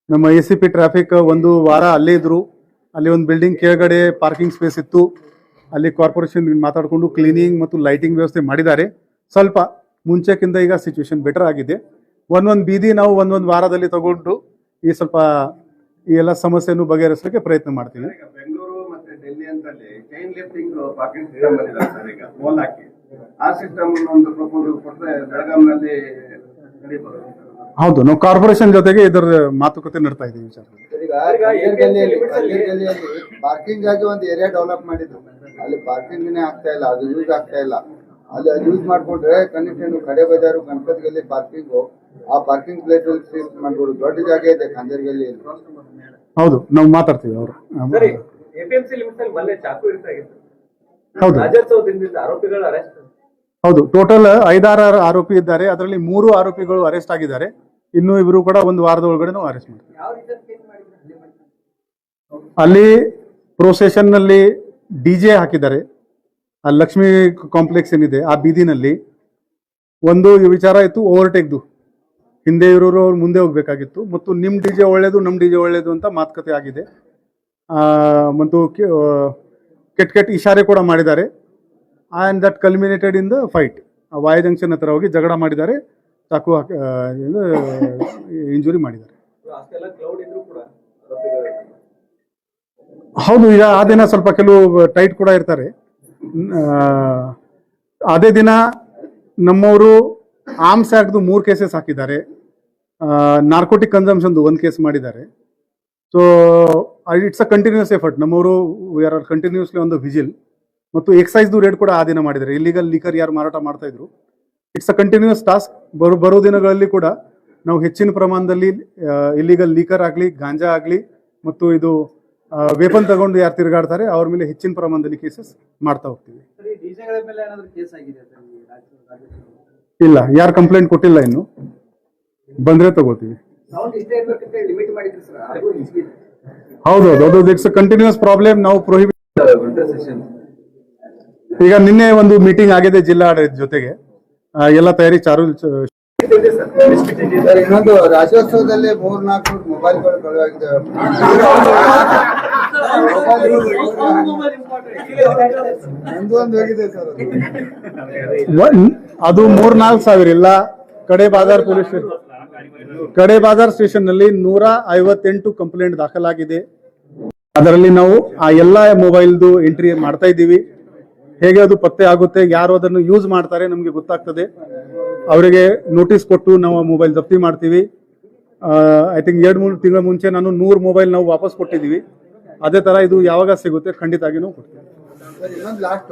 ನಮ್ಮ ACP ಟ್ರಾಫಿಕ್ ಒಂದು ವಾರ ಅಲ್ಲೇ ಇದ್ರು. ಅಲ್ಲಿ ಒಂದು ಬಿಲ್ಡಿಂಗ್ ಕೆಳಗಡೆ ಪಾರ್ಕಿಂಗ್ ಸ್ಪೇಸ್ ಇತ್ತು, ಅಲ್ಲಿ ಕಾರ್ಪೊರೇಷನ್ ಮಾತಾಡಿಕೊಂಡು ಕ್ಲೀನಿಂಗ್ ಮತ್ತು ಲೈಟಿಂಗ್ ವ್ಯವಸ್ಥೆ ಮಾಡಿದ್ದಾರೆ. ಸ್ವಲ್ಪ ಮುಂಚೆಕ್ಕಿಂತ ಈಗ ಸಿಚುವೇಶನ್ ಬೆಟರ್ ಆಗಿದೆ. ಒಂದೊಂದು ಬೀದಿ ನಾವು ಒಂದೊಂದು ವಾರದಲ್ಲಿ ತಗೊಂಡು ಈ ಎಲ್ಲ ಸಮಸ್ಯೆಯನ್ನು ಬಗೆಹರಿಸಲಿಕ್ಕೆ ಪ್ರಯತ್ನ ಮಾಡ್ತೀವಿ. ಬೆಂಗಳೂರು ಮತ್ತೆ ಡೆಲ್ಲಿ ಅಂತಲ್ಲಿ ಚೈನ್ ಲಿಫ್ಟಿಂಗ್ ಪಾರ್ಕಿಂಗ್ ಸಿಸ್ಟಮ್ ಬಂದಿದ್ದಾರೆ ಸರ್, ಈಗ ಮೋಲ್ ಹಾಕಿ ಆ ಸಿಸ್ಟಮ್ ಒಂದು ಪ್ರಪೋಸಲ್ ಕೊಟ್ಟರೆ ಬೆಳಗಾಂನಲ್ಲಿ ನಡೀಬೋದು. ಹೌದು, ನಾವು ಕಾರ್ಪೊರೇಷನ್ ಜೊತೆಗೆ ಇದರ ಮಾತುಕತೆ ನಡೆಸ್ತಾ ಇದ್ದೀವಿ ಸರ್. ಪಾರ್ಕಿಂಗ್ ಆಗಿ ಒಂದು ಏರಿಯಾ ಡೆವಲಪ್ ಮಾಡಿದ್ರು, ಅಲ್ಲಿ ಪಾರ್ಕಿಂಗ್ ಆಗ್ತಾ ಇಲ್ಲ, ಅದು ಯೂಸ್ ಆಗ್ತಾ ಇಲ್ಲ. ಅಲ್ಲಿ ಯೂಸ್ ಮಾಡ್ಕೊಂಡ್ರೆ ಕನಿಷ್ಠ ಕಡೆ ಬಜಾರು, ಗಣಪತಿಗಲ್ಲಿ ಪಾರ್ಕಿಂಗು, ಆ ಪಾರ್ಕಿಂಗ್ ಪ್ಲೇಸ್ ಮಾಡ್ಬೋದು. ದೊಡ್ಡ ಜಾಗ ಇದೆ ಖಾಂದೇರ್ಗಲ್ಲಿ. ಹೌದು, ನಾವು ಮಾತಾಡ್ತೀವಿ ಅವರು. APMC ಲಿಮಿಟ್ಸ್ ಅಲ್ಲಿ ಮೊನ್ನೆ ಚಾಕು ಇರ್ತಾಗಿತ್ತು. ಹೌದು ರಾಜ್ಯೋತ್ಸವ ದಿನದಿಂದ ಆರೋಪಿಗಳ ಅರೆಸ್ಟ್. ಹೌದು, ಟೋಟಲ್ 5-6 ಆರೋಪಿ ಇದ್ದಾರೆ. ಅದರಲ್ಲಿ 3 ಆರೋಪಿಗಳು ಅರೆಸ್ಟ್ ಆಗಿದ್ದಾರೆ. ಇನ್ನು ಇವರು ಕೂಡ ಒಂದು ವಾರದ ಒಳಗಡೆ ನಾವು ಅರೆಸ್ಟ್ ಮಾಡ್ತೀವಿ. ಅಲ್ಲಿ ಪ್ರೊಸೆಷನ್ ನಲ್ಲಿ DJ ಹಾಕಿದ್ದಾರೆ. ಆ ಲಕ್ಷ್ಮಿ ಕಾಂಪ್ಲೆಕ್ಸ್ ಏನಿದೆ ಆ ಬೀದಿನಲ್ಲಿ ಒಂದು ವಿಚಾರ ಇತ್ತು, ಓವರ್ಟೇಕ್ದು. ಹಿಂದೆ ಇರೋರು ಅವ್ರು ಮುಂದೆ ಹೋಗ್ಬೇಕಾಗಿತ್ತು, ಮತ್ತು ನಿಮ್ಮ DJ ಒಳ್ಳೇದು, ನಮ್ಮ DJ ಒಳ್ಳೇದು ಅಂತ ಮಾತುಕತೆ ಆಗಿದೆ. ಮತ್ತು ಕೆಟ್ಟ ಇಶಾರೆ ಕೂಡ ಮಾಡಿದ್ದಾರೆ. And that culminated in the fight. Y junction ಹತ್ರ ಹೋಗಿ ಜಗಳ ಮಾಡಿದ್ದಾರೆ, ಚಾಕು ಇಂಜುರಿ ಮಾಡಿದ್ದಾರೆ. ಹೌದು, ಈಗ ಆ ದಿನ ಸ್ವಲ್ಪ ಕೆಲವು ಟೈಟ್ ಕೂಡ ಇರ್ತಾರೆ. ಅದೇ ದಿನ ನಮ್ಮವರು ಆರ್ಮ್ಸ್ ಆಕ್ಟ್ದು 3 ಕೇಸಸ್ ಹಾಕಿದ್ದಾರೆ, ನಾರ್ಕೋಟಿಕ್ ಕನ್ಸಂಪ್ಷನ್ದು 1 ಕೇಸ್ ಮಾಡಿದ್ದಾರೆ. So it's a continuous effort. ನಮ್ಮವರು we are continuously on the vigil. ಮತ್ತು ಎಕ್ಸೈಸ್ದು ರೇಡ್ ಕೂಡ ಆ ದಿನ ಮಾಡಿದ್ದಾರೆ. ಇಲ್ಲಿಗಲ್ ಲೀಕರ್ ಯಾರು ಮಾರಾಟ ಮಾಡ್ತಾ ಇದ್ರು, ಇಟ್ಸ್ ಅ ಕಂಟಿನ್ಯೂಸ್ ಟಾಸ್ಕ್. ಬರೋ ದಿನಗಳಲ್ಲಿ ಕೂಡ ನಾವು ಹೆಚ್ಚಿನ ಪ್ರಮಾಣದಲ್ಲಿ ಇಲ್ಲಿಗಲ್ ಲೀಕರ್ ಆಗಲಿ, ಗಾಂಜಾ ಆಗಲಿ, ಮತ್ತು ಇದು ವೇಪನ್ ತಗೊಂಡು ಯಾರು ತಿರುಗಾಡ್ತಾರೆ ಅವ್ರ ಮೇಲೆ ಹೆಚ್ಚಿನ ಪ್ರಮಾಣದಲ್ಲಿ ಕೇಸಸ್ ಮಾಡ್ತಾ ಹೋಗ್ತೀವಿ. ಇಲ್ಲ, ಯಾರು ಕಂಪ್ಲೇಂಟ್ ಕೊಟ್ಟಿಲ್ಲ, ಇನ್ನು ಬಂದ್ರೆ ತಗೋತೀವಿ. ಹೌದೌದು, ಅದು ಇಟ್ಸ್ ಅ ಕಂಟಿನ್ಯೂಸ್ ಪ್ರಾಬ್ಲಮ್. ನಾವು ಪ್ರೊಹಿಬಿಟ್. ಈಗ ನಿನ್ನೆ ಒಂದು ಮೀಟಿಂಗ್ ಆಗಿದೆ ಜಿಲ್ಲಾಡಳಿತ ಜೊತೆಗೆ, ಎಲ್ಲ ತಯಾರಿ ಚಾರು. ಇನ್ನೊಂದು ರಾಜ್ಯೋತ್ಸವದಲ್ಲಿ 3-4 ಮೊಬೈಲ್ಗಳು ಕಳುವಾಗಿದ್ದಾವೆ. ಒಂದು ಹೋಗಿದೆ ಸರ್, ಅದು 3-4 ಸಾವಿರ ಇಲ್ಲ. ಕಡೆ ಬಾಜಾರ್ ಸ್ಟೇಷನ್ ನಲ್ಲಿ 158 ಕಂಪ್ಲೇಂಟ್ ದಾಖಲಾಗಿದೆ. ಅದರಲ್ಲಿ ನಾವು ಆ ಎಲ್ಲ ಮೊಬೈಲ್ದು ಎಂಟ್ರಿ ಮಾಡ್ತಾ ಇದ್ದೀವಿ. ಹೇಗೆ ಅದು ಪತ್ತೆ ಆಗುತ್ತೆ, ಯಾರು ಅದನ್ನು ಯೂಸ್ ಮಾಡ್ತಾರೆ ನಮಗೆ ಗೊತ್ತಾಗ್ತದೆ. ಅವರಿಗೆ ನೋಟಿಸ್ ಕೊಟ್ಟು ನಾವು ಮೊಬೈಲ್ ಜಪ್ತಿ ಮಾಡ್ತೀವಿ. ಐ ಥಿಂಕ್ 2-3 ತಿಂಗಳ ಮುಂಚೆ ನಾನು 100 ಮೊಬೈಲ್ ನಾವು ವಾಪಸ್ ಕೊಟ್ಟಿದ್ದೀವಿ. ಅದೇ ತರ ಇದು ಯಾವಾಗ ಸಿಗುತ್ತೆ ಖಂಡಿತವಾಗಿ ನಾವು ಕೊಡ್ತೀವಿ. ಇನ್ನೊಂದು ಲಾಸ್ಟ್